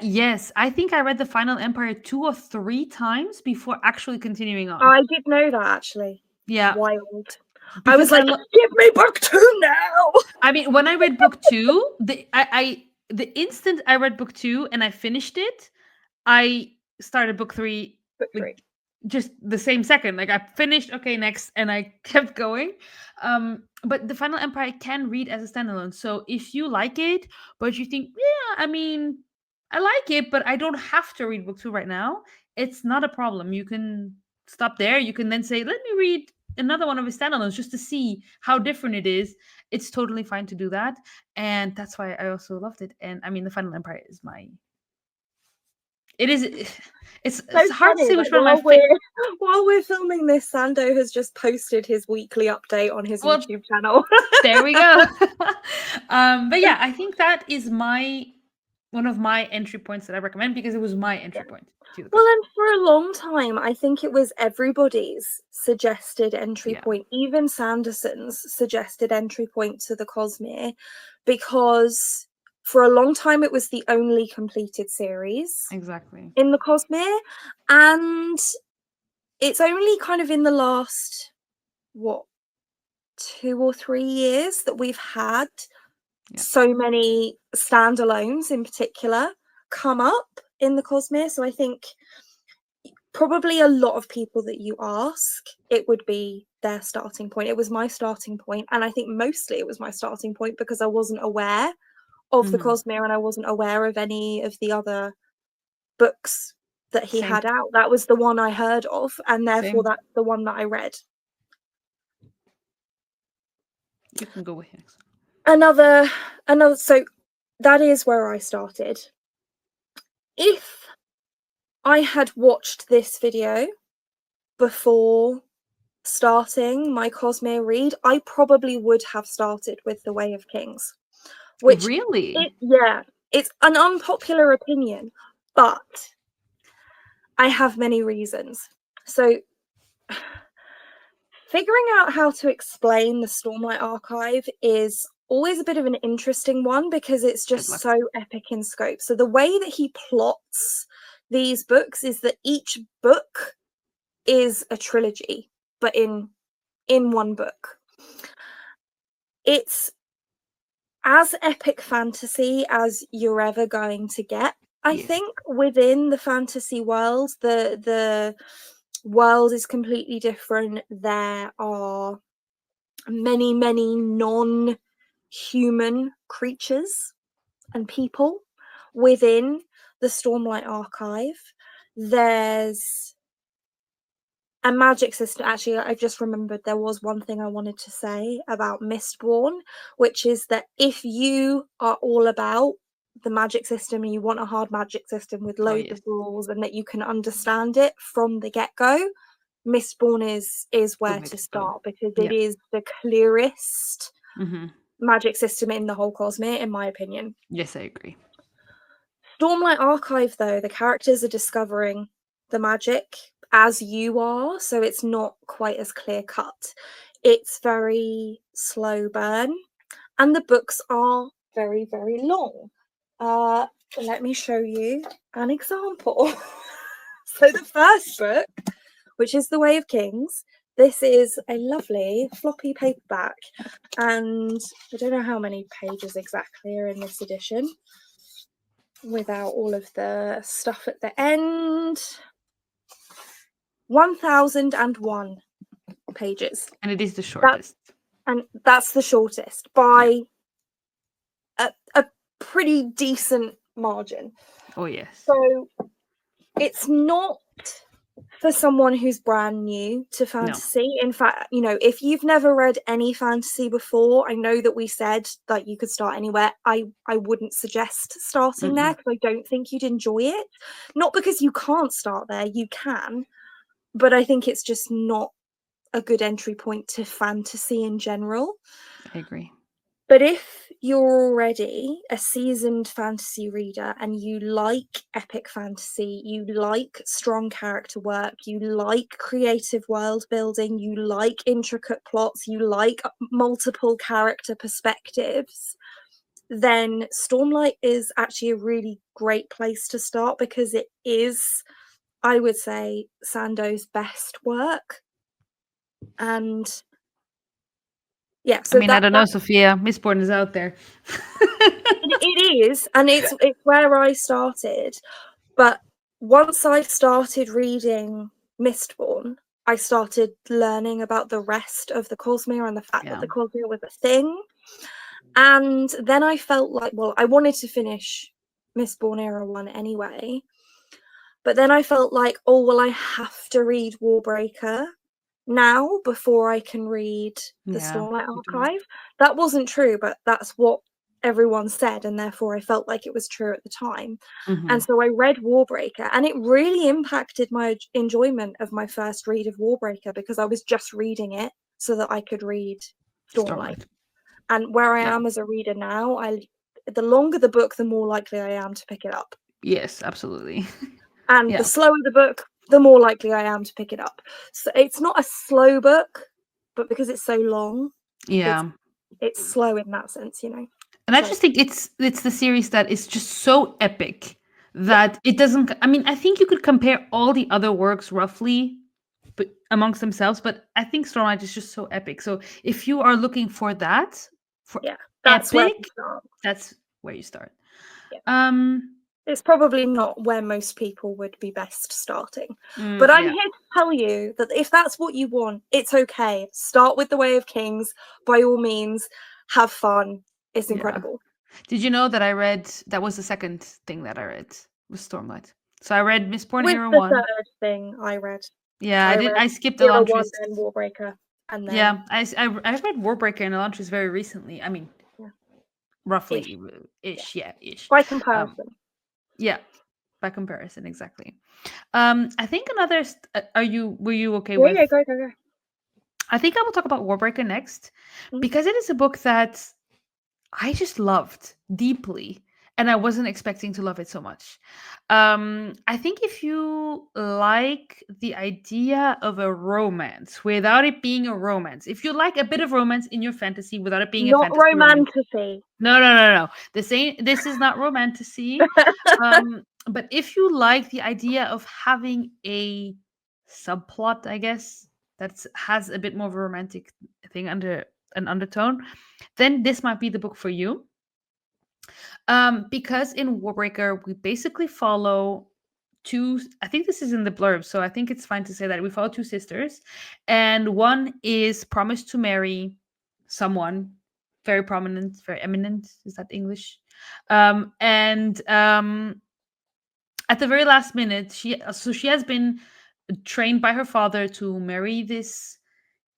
Yes, I think I read the Final Empire 2 or 3 times before actually continuing on. I did know that, actually. Yeah, Wild. I because was like, give me book 2 now. I mean, when I read book 2, the instant I read book 2 and I finished it, I started book 3 Book like 3. just the same second. Like I finished, okay, next, and I kept going. But the Final Empire can read as a standalone. So if you like it, but you think, yeah, I mean, I like it, but I don't have to read book 2 right now, it's not a problem. You can stop there. You can then say, let me read another one of his standalones just to see how different it is. It's totally fine to do that. And that's why I also loved it. And I mean, the Final Empire is it's hard to funny, say like, which one of my favorite. while we're filming this, Sando has just posted his weekly update on his Well, YouTube channel. There we go. But yeah, I think that is one of my entry points that I recommend, because it was my entry point to the Well, Cosmere. and for a long time, I think it was everybody's suggested entry Yeah. point, even Sanderson's suggested entry point to the Cosmere, because for a long time it was the only completed series Exactly. in the Cosmere, and it's only kind of in the last, 2 or 3 years that we've had so many standalones in particular come up in the Cosmere. So I think probably a lot of people that you ask, it would be their starting point. It was my starting point, and I think mostly it was my starting point because I wasn't aware of the Cosmere and I wasn't aware of any of the other books that he Same. had out. That was the one I heard of, and therefore Same. that's the one that I read. You can go with next. Another so that is where I started. If I had watched this video before starting my Cosmere read, I probably would have started with The Way of Kings. Which Really? it's an unpopular opinion, but I have many reasons. So figuring out how to explain the Stormlight Archive is always a bit of an interesting one because it's just so epic in scope. So the way that he plots these books is that each book is a trilogy, but in one book. It's as epic fantasy as you're ever going to get. I think within the fantasy world, the world is completely different. There are many non-human creatures and people within the Stormlight Archive. There's a magic system. Actually, I've just remembered there was one thing I wanted to say about Mistborn, which is that if you are all about the magic system and you want a hard magic system with loads of rules and that you can understand it from the get-go, Mistborn is where to start, because it is the clearest magic system in the whole Cosmere, in my opinion. Yes, I agree. Stormlight Archive, though, the characters are discovering the magic as you are, so it's not quite as clear cut. It's very slow burn, and the books are very long. Let me show you an example. So the first book, which is The Way of Kings, this is a lovely floppy paperback, and I don't know how many pages exactly are in this edition without all of the stuff at the end. 1001 pages. And it is the shortest. That's the shortest by a pretty decent margin. Oh, yes. So it's not for someone who's brand new to No. fantasy. In fact, if you've never read any fantasy before, I know that we said that you could start anywhere. I wouldn't suggest starting there because I don't think you'd enjoy it. Not because you can't start there, you can, but I think it's just not a good entry point to fantasy in general. I agree. But if you're already a seasoned fantasy reader and you like epic fantasy, you like strong character work, you like creative world building, you like intricate plots, you like multiple character perspectives, then Stormlight is actually a really great place to start because it is, I would say, Sando's best work. And yeah, so I don't know, Sophia. Mistborn is out there. it is, and it's where I started. But once I started reading Mistborn, I started learning about the rest of the Cosmere and the fact that the Cosmere was a thing. And then I felt like, well, I wanted to finish Mistborn Era 1 anyway. But then I felt like, oh, well, I have to read Warbreaker now before I can read the Stormlight Archive. That wasn't true, but that's what everyone said, and therefore I felt like it was true at the time. And so I read Warbreaker, and it really impacted my enjoyment of my first read of Warbreaker because I was just reading it so that I could read Stormlight. And where I am as a reader now, the longer the book, the more likely I am to pick it up. Yes, absolutely. And the slower the book, the more likely I am to pick it up. So it's not a slow book, but because it's so long, it's slow in that sense, And I just think it's the series that is just so epic that it doesn't. I think you could compare all the other works roughly, but amongst themselves. But I think Stormlight is just so epic. So if you are looking for that, that's epic, that's where you start. It's probably not where most people would be best starting. But I'm here to tell you that if that's what you want, it's okay. Start with The Way of Kings. By all means, have fun. It's incredible. Did you know that I read, that was the second thing that I read, was Stormlight. So I read Mistborn Era 1. The third thing I read. Yeah, I did. I skipped Elantris. And Warbreaker. And then... Yeah, I read Warbreaker and Elantris very recently. Roughly ish. By comparison. By comparison, exactly. I think another. Were you okay with? Yeah, go. I think I will talk about Warbreaker next because it is a book that I just loved deeply, and I wasn't expecting to love it so much. I think if you like the idea of a romance without it being a romance, if you like a bit of romance in your fantasy without it being a fantasy romantasy. No. This is not romantasy. But if you like the idea of having a subplot, I guess, that has a bit more of a romantic thing under an undertone, then this might be the book for you. Because in Warbreaker, we basically follow two, I think this is in the blurb, so I think it's fine to say that we follow two sisters, and one is promised to marry someone very prominent, very eminent. Is that English? At the very last minute, she has been trained by her father to marry this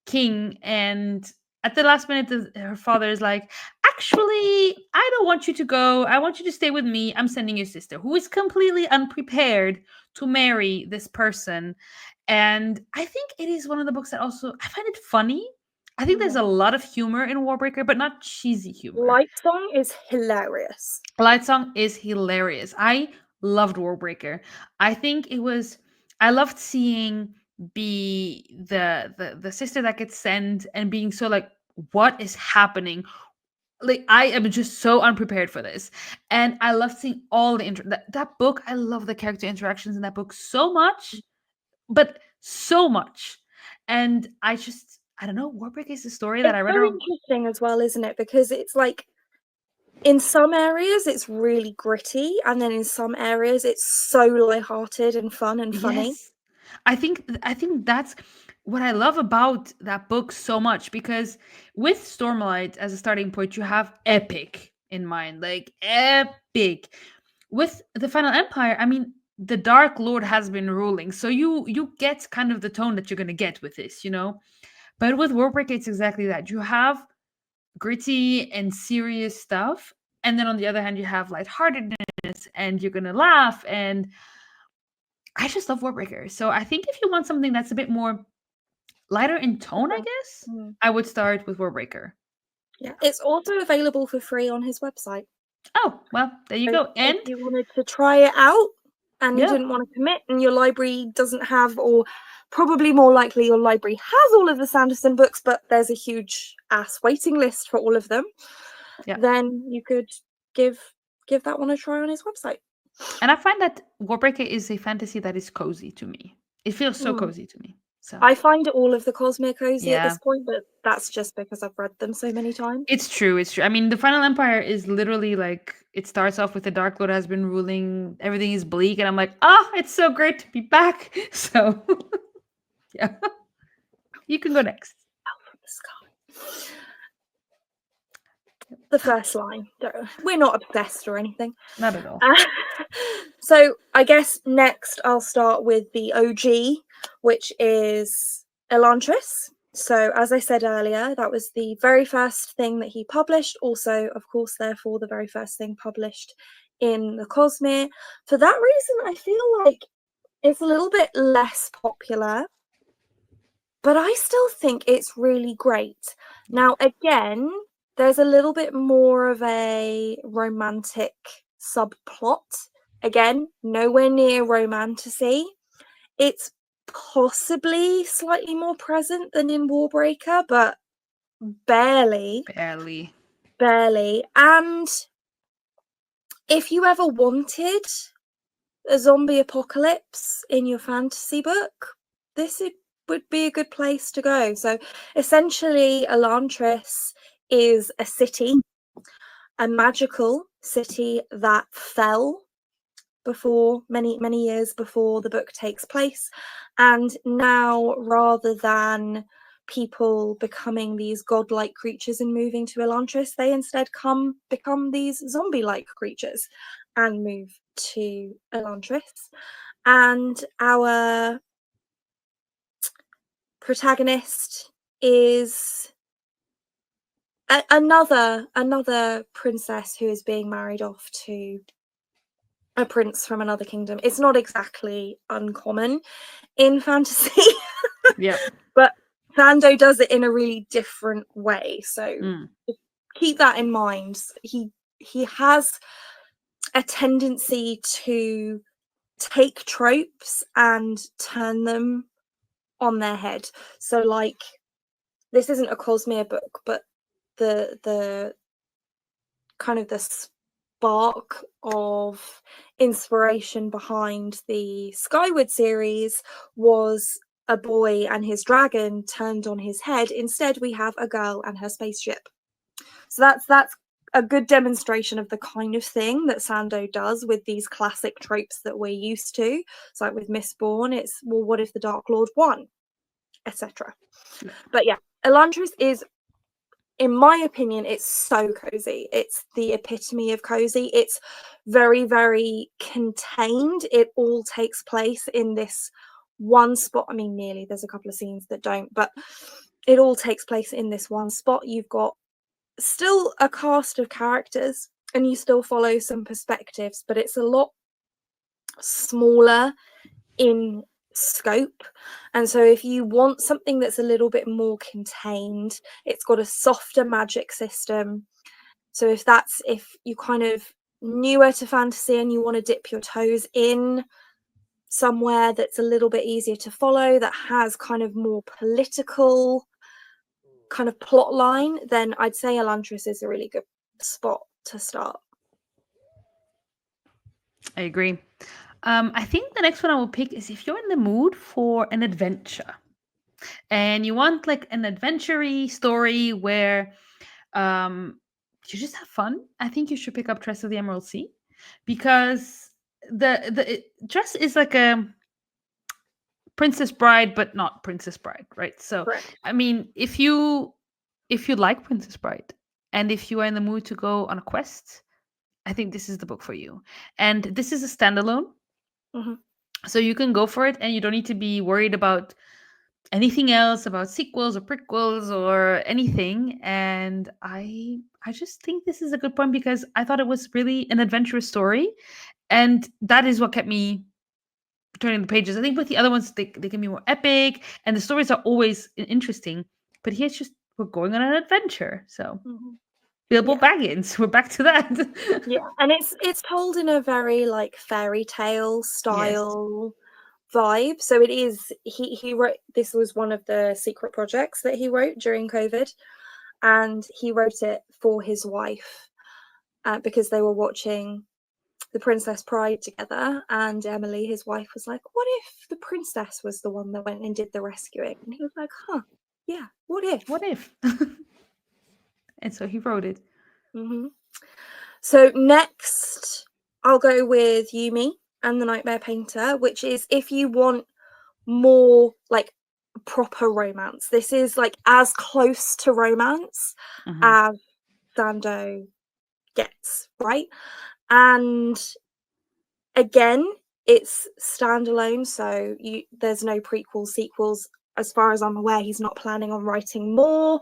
king, and at the last minute, her father is like, actually, I don't want you to go. I want you to stay with me. I'm sending your sister, who is completely unprepared to marry this person. And I think it is one of the books that also, I find it funny. I think there's a lot of humor in Warbreaker, but not cheesy humor. Lightsong is hilarious. I loved Warbreaker. I think it was, I loved seeing the sister that gets sent and being so like, what is happening? Like, I am just so unprepared for this. And I love seeing all the that book. I love the character interactions in that book so much, but so much. And I don't know, Warbreaker is a story that I read. It's so interesting as well, isn't it? Because it's like, in some areas it's really gritty, and then in some areas it's so lighthearted and fun and funny. Yes. I think that's what I love about that book so much, because with Stormlight as a starting point, you have epic in mind, like epic. With the Final Empire, the Dark Lord has been ruling. So you get kind of the tone that you're gonna get with this, you know. But with Warbreaker, it's exactly that. You have gritty and serious stuff, and then on the other hand, you have lightheartedness, and you're gonna laugh. And I just love Warbreaker. So I think if you want something that's a bit more lighter in tone, I guess I would start with Warbreaker. Yeah, it's also available for free on his website. Oh, well, there you go. And if you wanted to try it out and you Yeah. didn't want to commit, and your library doesn't have, or probably more likely your library has all of the Sanderson books, but there's a huge ass waiting list for all of them, Yeah. then you could give that one a try on his website. And I find that Warbreaker is a fantasy that is cozy to me. It feels so cozy to me. So I find all of the Cosmere cozy at Yeah. this point, but that's just because I've read them so many times. It's true. It's true. I mean, the Final Empire is literally like, it starts off with the Dark Lord has been ruling. Everything is bleak, and I'm like, oh, it's so great to be back. So, yeah, you can go next. Out from the sky. The first line. We're not obsessed or anything. Not at all. So I guess next I'll start with the OG, which is Elantris. So as I said earlier, that was the very first thing that he published. Also, of course, therefore, the very first thing published in the Cosmere. For that reason, I feel like it's a little bit less popular, but I still think it's really great. Now, again, there's a little bit more of a romantic subplot. Again, nowhere near romantasy. It's possibly slightly more present than in Warbreaker, but barely. And if you ever wanted a zombie apocalypse in your fantasy book, this would be a good place to go. So essentially, Elantris is a city, a magical city that fell before many years before the book takes place, and now rather than people becoming these godlike creatures and moving to Elantris, they instead become these zombie-like creatures and move to Elantris. And our protagonist is another princess who is being married off to a prince from another kingdom. It's not exactly uncommon in fantasy. Yeah. But Sando does it in a really different way. So keep that in mind. He has a tendency to take tropes and turn them on their head. So like, this isn't a Cosmere book, but the kind of the spark of inspiration behind the Skyward series was a boy and his dragon turned on his head. Instead, we have a girl and her spaceship. So that's a good demonstration of the kind of thing that Sando does with these classic tropes that we're used to. It's like with Mistborn, it's, well, what if the Dark Lord won, etc. But yeah, Elantris is, in my opinion, it's so cozy. It's the epitome of cozy. It's very, very contained. It all takes place in this one spot. I mean, nearly, there's a couple of scenes that don't, but it all takes place in this one spot. You've got still a cast of characters and you still follow some perspectives, but it's a lot smaller in scope. And so if you want something that's a little bit more contained, it's got a softer magic system. So if you kind of newer to fantasy and you want to dip your toes in somewhere that's a little bit easier to follow, that has kind of more political kind of plot line, then I'd say Elantris is a really good spot to start. I agree. I think the next one I will pick is if you're in the mood for an adventure and you want like an adventure-y story where you just have fun. I think you should pick up Tress of the Emerald Sea, because Tress is like a Princess Bride, but not Princess Bride, right? So, Correct. I mean, if you like Princess Bride and if you are in the mood to go on a quest, I think this is the book for you. And this is a standalone. Mhm. So you can go for it, and you don't need to be worried about anything else, about sequels or prequels or anything. And I just think this is a good point, because I thought it was really an adventurous story, and that is what kept me turning the pages. I think with the other ones, they can be more epic, and the stories are always interesting, but here it's just, we're going on an adventure. So Mhm. Bilbo Yeah. Baggins, we're back to that. Yeah, and it's told in a very like fairy tale Yes. style vibe. So it is he wrote, this was one of the secret projects that he wrote during COVID, and he wrote it for his wife, because they were watching The Princess Bride together, and Emily, his wife, was like, "What if the princess was the one that went and did the rescuing?" And he was like, "Huh, yeah, what if?" What if? And so he wrote it. Hmm. So next, I'll go with Yumi and the Nightmare Painter, which is if you want more like proper romance. This is like as close to romance Mhm. as Sando gets, right? And again, it's standalone, so there's no prequel sequels. As far as I'm aware, he's not planning on writing more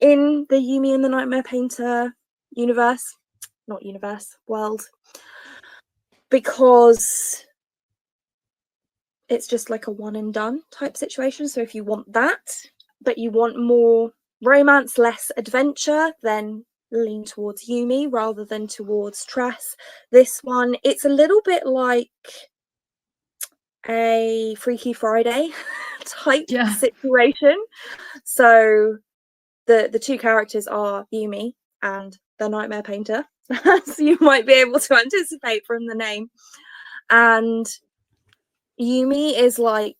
in the Yumi and the Nightmare Painter universe, not universe, world, because it's just like a one and done type situation. So if you want that, but you want more romance, less adventure, then lean towards Yumi rather than towards Tress. This one, it's a little bit like a Freaky Friday type Yeah. situation. So the two characters are Yumi and the Nightmare Painter, as you might be able to anticipate from the name. And Yumi is like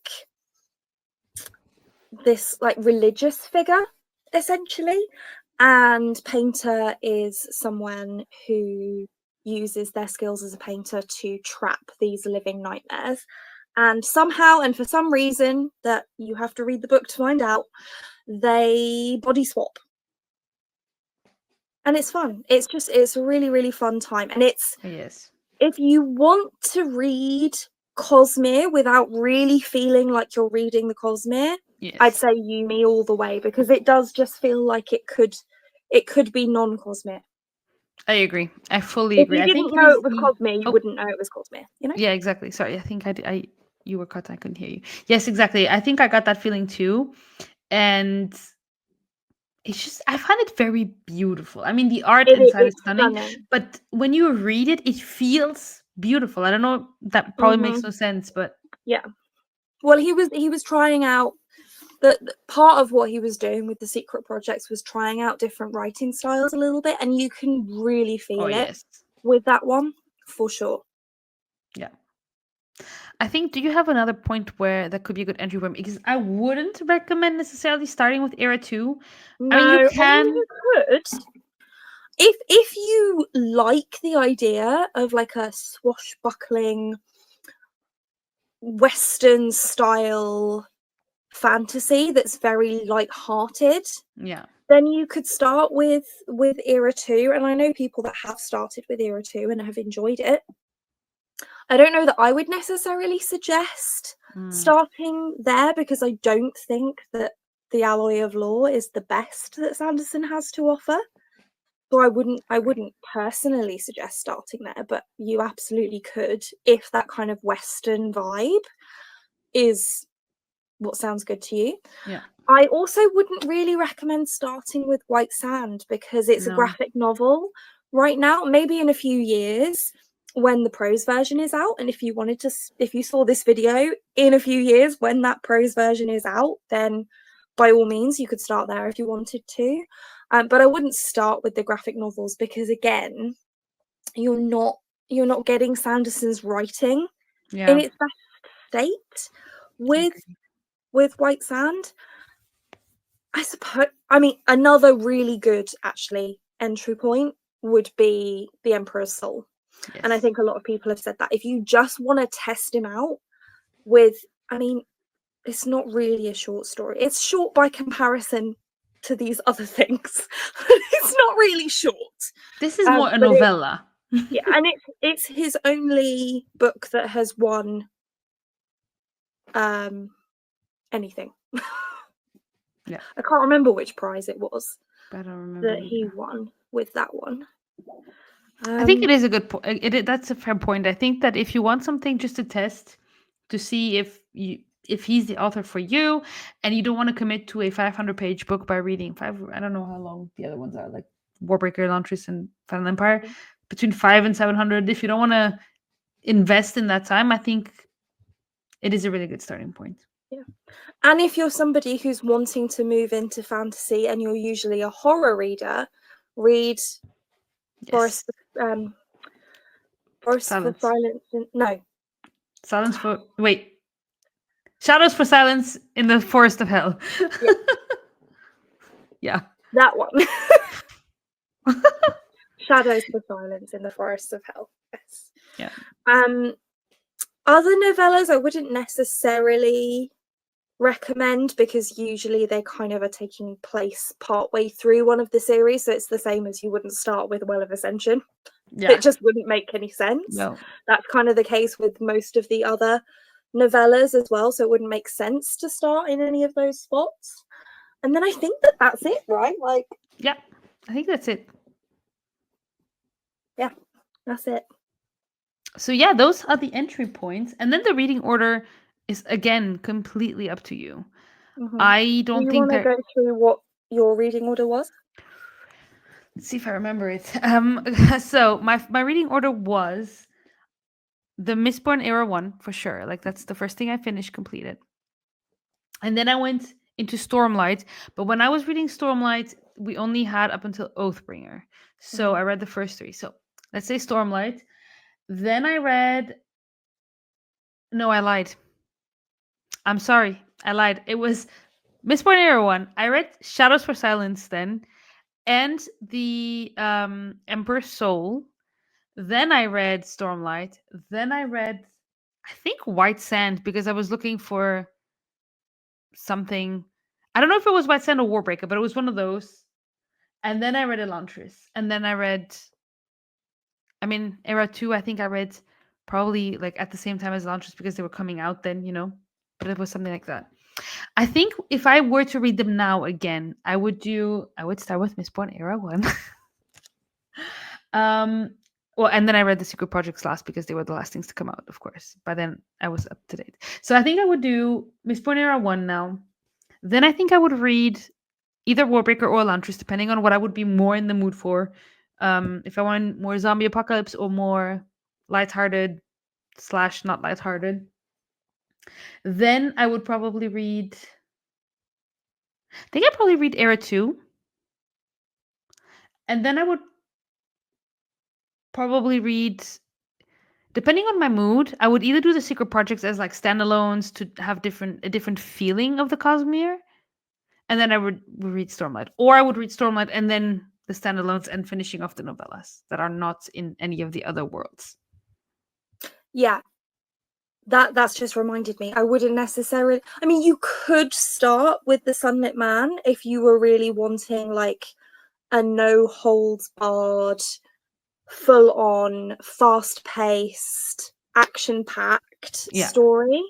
this like religious figure essentially, and Painter is someone who uses their skills as a painter to trap these living nightmares, and somehow and for some reason that you have to read the book to find out, they body swap, and it's fun. It's a really really fun time, and it's, Yes. if you want to read Cosmere without really feeling like you're reading the Cosmere, I'd Yes. say Yumi all the way, because it does just feel like it could be non-Cosmere. I agree. I fully If agree. you I didn't think it know is it was the. Cosmere, you Oh, wouldn't know it was Cosmere, you know? yeah, exactly. Sorry, I think you were cut. I couldn't hear you. Yes, exactly. I think I got that feeling too, and it's just, I find it very beautiful. I mean, the art inside is It's stunning, stunning. but when you read it, it feels beautiful. I don't know. That probably makes Hmm. no sense, but Yeah. Well, he was trying out the part of what he was doing with the secret projects was trying out different writing styles a little bit, and you can really oh feel it yes, with that one for sure. yeah. I think. Do you have another point where that could be a good entry point? Because I wouldn't recommend necessarily starting with Era Two. I No, mean, you I mean can. you could. If you like the idea of like a swashbuckling Western style fantasy that's very light-hearted, Yeah. then you could start with Era 2. And I know people that have started with Era 2 and have enjoyed it. I don't know that I would necessarily suggest Mm, starting there, because I don't think that the Alloy of Law is the best that Sanderson has to offer. So agree. I wouldn't personally suggest starting there, but you absolutely could if that kind of Western vibe is what sounds good to you. Yeah. I also wouldn't really recommend starting with White Sand, because it's a No. graphic novel right now. Maybe in a few years when the prose version is out, and if you saw this video in a few years when that prose version is out, then by all means you could start there if you wanted to. But I wouldn't start with the graphic novels, because again, you're not you're not getting Sanderson's writing in Yeah. its best state I with agree. White Sand. I suppose, I mean, another really good actually entry point would be The Emperor's Soul. And I Yes. think a lot of people have said that if you just want to test him out with, I mean, it's not really a short story. It's short by comparison to these other things. It's not really short. This is more a But novella. Yeah, and it's his only book that has won anything. Yeah, I can't remember which prize it was but I don't remember that he either. won with that one. I think it is a good point. That's a fair point. I think that if you want something just to test, to see if he's the author for you, and you don't want to commit to a 500-page book by reading five. I don't know how long the other ones are, like Warbreaker, Elantris, and Final Empire, between 500 and 700. If you don't want to invest in that time, I think it is a really good starting point. Yeah. And if you're somebody who's wanting to move into fantasy and you're usually a horror reader, read Yes. Forest for Silence. Silence. No. Silence for wait. Shadows for Silence in the Forest of Hell. Yeah. Yeah. That one. Shadows for Silence in the Forest of Hell. Yes. Yeah. Other novellas I wouldn't necessarily recommend because usually they kind of are taking place partway through one of the series, so it's the same as you wouldn't start with Well of Ascension. Yeah. It just wouldn't make any sense. No. That's kind of the case with most of the other novellas as well, so it wouldn't make sense to start in any of those spots. And then I think that's it, right? Like, yeah, I think that's it. Yeah, that's it. So yeah, those are the entry points, and then the reading order is again completely up to you. Mm-hmm. I don't Do you think want to go through what your reading order was? Let's see if I remember it. So my reading order was the Mistborn Era one for sure. Like that's the first thing I finished, completed, and then I went into Stormlight. But when I was reading Stormlight, we only had up until Oathbringer, so I read the first three. So let's say Stormlight. Then I read. No, I lied. I'm sorry, I lied. It was Mistborn Era one. I read Shadows for Silence then, and the Emperor's Soul. Then I read Stormlight. Then I read, I think, White Sand because I was looking for something. I don't know if it was White Sand or Warbreaker, but it was one of those. And then I read Elantris. And then I read, I mean, Era 2, I think I read probably like at the same time as Elantris because they were coming out then, but it was something like that. I think if I were to read them now again, I would start with Mistborn Era 1. Well, and then I read the Secret Projects last because they were the last things to come out, of course. By then I was up to date. So I think I would do Mistborn Era 1 now. Then I think I would read either Warbreaker or Elantris, depending on what I would be more in the mood for. If I want more zombie apocalypse or more lighthearted / not lighthearted. Then I would probably read, I think I'd probably read Era 2. And then I would probably read, depending on my mood, I would either do the Secret Projects as like standalones to have a different feeling of the Cosmere, and then I would read Stormlight, or I would read Stormlight and then the standalones and finishing off the novellas that are not in any of the other worlds. Yeah, that's just reminded me. I wouldn't necessarily. I mean, you could start with the Sunlit Man if you were really wanting like a no holds barred, full on, fast paced, action packed story.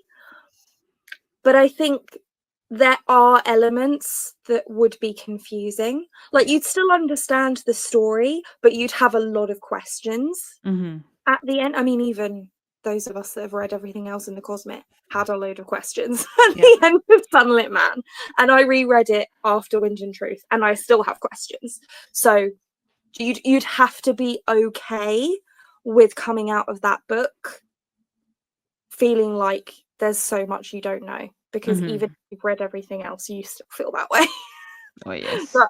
But I think there are elements that would be confusing. Like you'd still understand the story, but you'd have a lot of questions at the end. I mean, even those of us that have read everything else in the Cosmere had a load of questions at the end of Sunlit Man. And I reread it after Wind and Truth, and I still have questions. So you'd have to be okay with coming out of that book feeling like there's so much you don't know, because even if you've read everything else, you still feel that way. Oh yes. So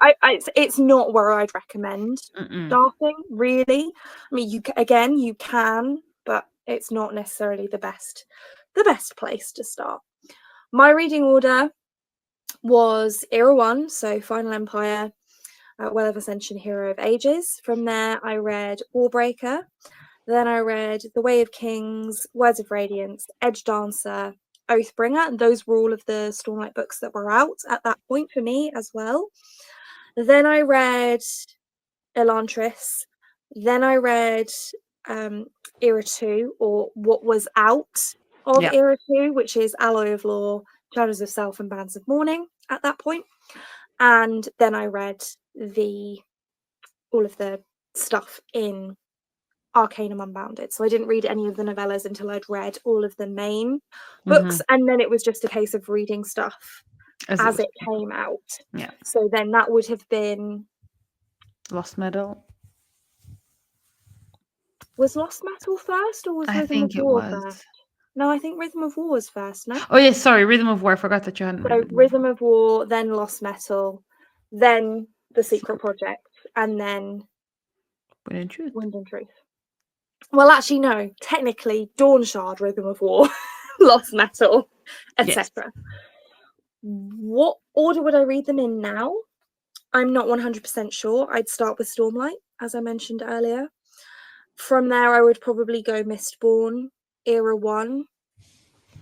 it's not where I'd recommend starting, really. I mean, you can, but it's not necessarily the best place to start. My reading order was Era 1, so Final Empire, Well of Ascension, Hero of Ages. From there, I read Warbreaker. Then I read The Way of Kings, Words of Radiance, Edge Dancer, Oathbringer, and those were all of the Stormlight books that were out at that point for me as well. Then I read Elantris, Then I read Era 2, or what was out of Yeah. Era 2, which is Alloy of Law, Shadows of Self, and Bands of Mourning at that point. And then I read all of the stuff in Arcanum Unbounded. So I didn't read any of the novellas until I'd read all of the main books, and then it was just a case of reading stuff as it came out. Yeah. So then that would have been Lost Metal. Was Lost Metal first, or was I Rhythm of think it War was. first? No, I think Rhythm of War was first, no? Oh yes, sorry, Rhythm of War. I forgot that you hadn't So read it. Rhythm of War, then Lost Metal, then The Secret Project, and then Wind and Truth. Wind and Truth. Well, actually, no. Technically, Dawn Shard, Rhythm of War, Lost Metal, etc. Yes. What order would I read them in now? I'm not 100% sure. I'd start with Stormlight, as I mentioned earlier. From there, I would probably go Mistborn, Era 1,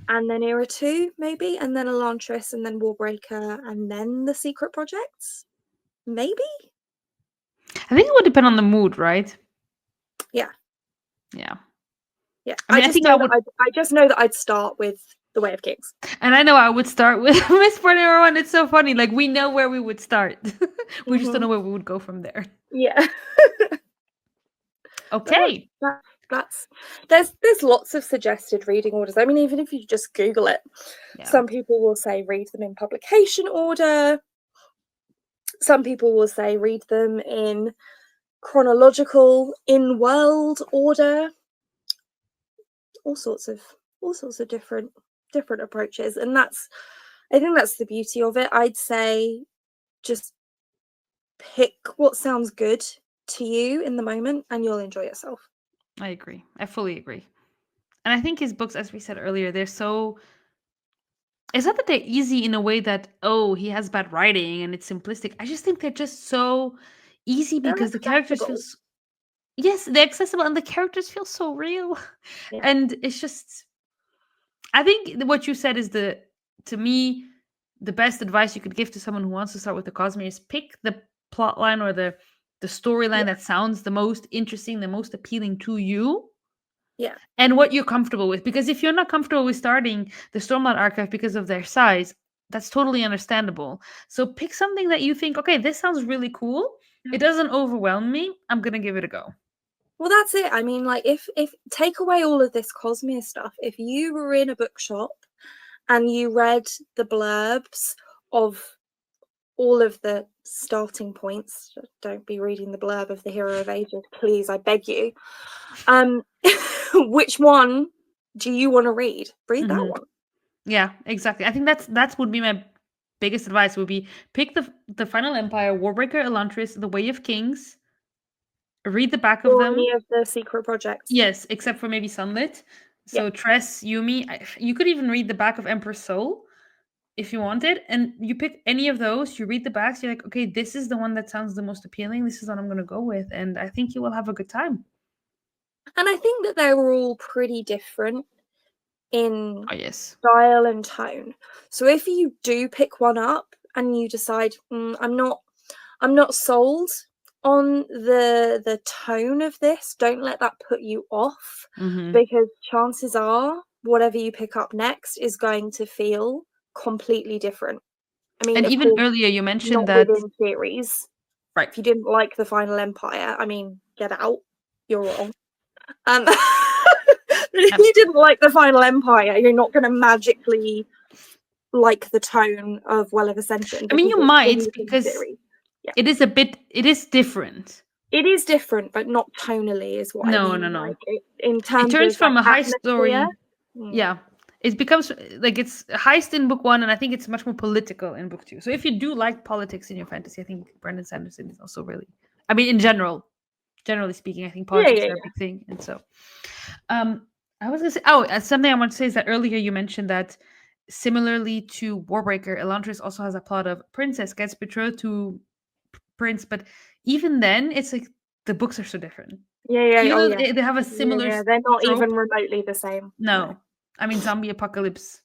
and then Era 2, maybe, and then Elantris, and then Warbreaker, and then The Secret Projects? Maybe? I think it would depend on the mood, right? Yeah. Yeah. Yeah. I mean, I think I would. I just know that I'd start with The Way of Kings. And I know I would start with Mistborn Era 1. It's so funny. Like, we know where we would start. We just don't know where we would go from there. Yeah. Okay. There's lots of suggested reading orders. I mean, even if you just Google it, some people will say read them in publication order. Some people will say read them in chronological in-world order. All sorts of different approaches, and I think that's the beauty of it. I'd say just pick what sounds good to you in the moment, and you'll enjoy yourself. I agree. I fully agree. And I think his books, as we said earlier, they're so. It's not that they're easy in a way that, oh, he has bad writing and it's simplistic. I just think they're just so easy because the characters feel. Yes, they're accessible and the characters feel so real. Yeah. And it's just. I think what you said is to me, the best advice you could give to someone who wants to start with the Cosmere is pick the plot line or the storyline that sounds the most interesting, the most appealing to you. Yeah. And what you're comfortable with. Because if you're not comfortable with starting the Stormlight Archive because of their size, that's totally understandable. So pick something that you think, okay, this sounds really cool. It doesn't overwhelm me. I'm going to give it a go. Well, that's it. I mean, like, if take away all of this Cosmere stuff, if you were in a bookshop and you read the blurbs of all of the starting points, don't be reading the blurb of the Hero of Ages, please, I beg you. Which one do you want to read? Read that one. Yeah, exactly. I think that's would be my biggest advice. Would be pick the Final Empire, Warbreaker, Elantris, The Way of Kings. Read the back of them. Any of the Secret Projects. Yes, except for maybe Sunlit. So Tress, Yumi. You could even read the back of Emperor's Soul if you wanted, and you pick any of those. You read the backs. You're like, okay, this is the one that sounds the most appealing. This is what I'm going to go with, and I think you will have a good time. And I think that they were all pretty different in style and tone. So if you do pick one up and you decide, I'm not sold on the tone of this, don't let that put you off, because chances are whatever you pick up next is going to feel completely different. I mean, and even course, earlier you mentioned not that within series. Right. If you didn't like the Final Empire, I mean, get out. You're wrong. If you didn't like the Final Empire, you're not going to magically like the tone of Well of Ascension. I mean, you might, because it is different. It is different, but not tonally, is what I mean. No. Like, in terms it turns of from like, a heist atmosphere. story. Yeah. It becomes like it's a heist in book 1, and I think it's much more political in book 2. So if you do like politics in your fantasy, I think Brandon Sanderson is also really. I mean, generally speaking, I think politics are a big thing, and so. I was gonna say, something I want to say is that earlier you mentioned that similarly to Warbreaker, Elantris also has a plot of princess gets betrothed to prince, but even then, it's like the books are so different. They have a similar. Yeah, they're not even remotely the same. No. I mean, zombie apocalypse.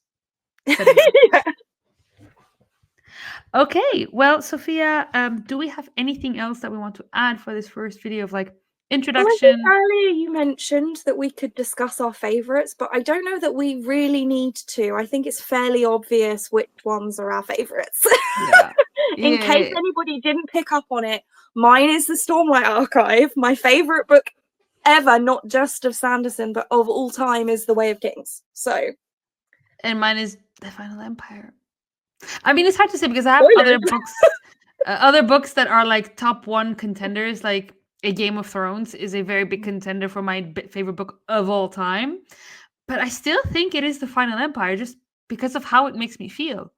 Okay, well, Sophia, do we have anything else that we want to add for this first video of like Well, I think introduction. earlier you mentioned that we could discuss our favourites, but I don't know that we really need to. I think it's fairly obvious which ones are our favourites. Yeah. In case Yeah. anybody didn't pick up on it, mine is the Stormlight Archive. My favourite book ever, not just of Sanderson, but of all time, is The Way of Kings. So, And mine is The Final Empire. I mean, it's hard to say because I have spoilers. other books that are like top one contenders. Like A Game of Thrones is a very big contender for my favorite book of all time. But I still think it is The Final Empire just because of how it makes me feel.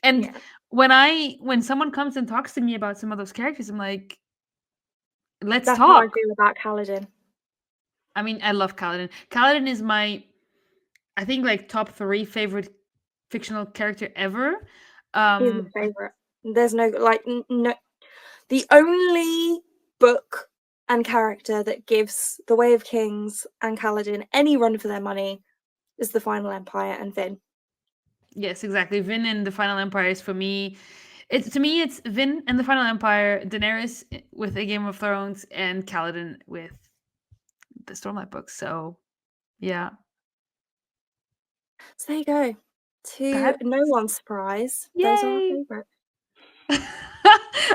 And Yeah, when someone comes and talks to me about some of those characters, I'm like, let's that's how I talk. feel about Kaladin. I mean, I love Kaladin. Kaladin is my, I think, like top 3 favorite fictional character ever. He's my But favourite. There's no, like, no. The only book and character that gives The Way of Kings and Kaladin any run for their money is The Final Empire and Vin. yes, exactly. Vin and the Final Empire is for me. It's to me, it's Vin and the Final Empire, Daenerys with A Game of Thrones, and Kaladin with the Stormlight books. So yeah, So there you go. To that no one's surprise, those are our yay! favourite.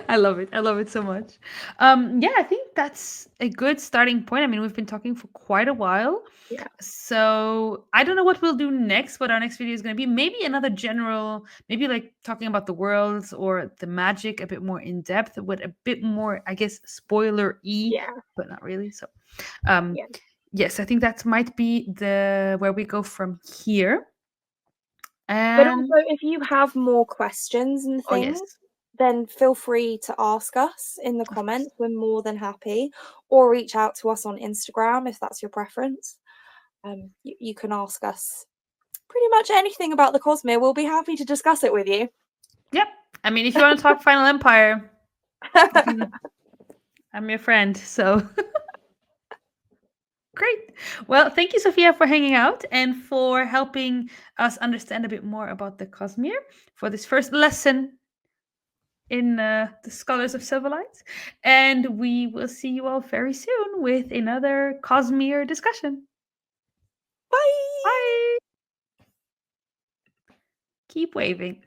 I love it. I love it so much. Yeah, I think that's a good starting point. I mean, we've been talking for quite a while. Yeah. So I don't know what we'll do next, what our next video is going to be. Maybe another general, maybe like talking about the worlds or the magic a bit more in depth with a bit more, I guess, spoiler-y, Yeah. but not really. So um Yeah. yes, I think that might be the where we go from here. But And also, if you have more questions and oh yes, things, then feel free to ask us in the of course. comments. We're more than happy. Or reach out to us on Instagram if that's your preference. You can ask us pretty much anything about the Cosmere. We'll be happy to discuss it with you. Yep. I mean, if you want to talk Final Empire, you can, I'm your friend. So great. Well, thank you, Sophia, for hanging out and for helping us understand a bit more about the Cosmere for this first lesson in the Scholars of Silverlight. And we will see you all very soon with another Cosmere discussion. Bye. Bye. Keep waving.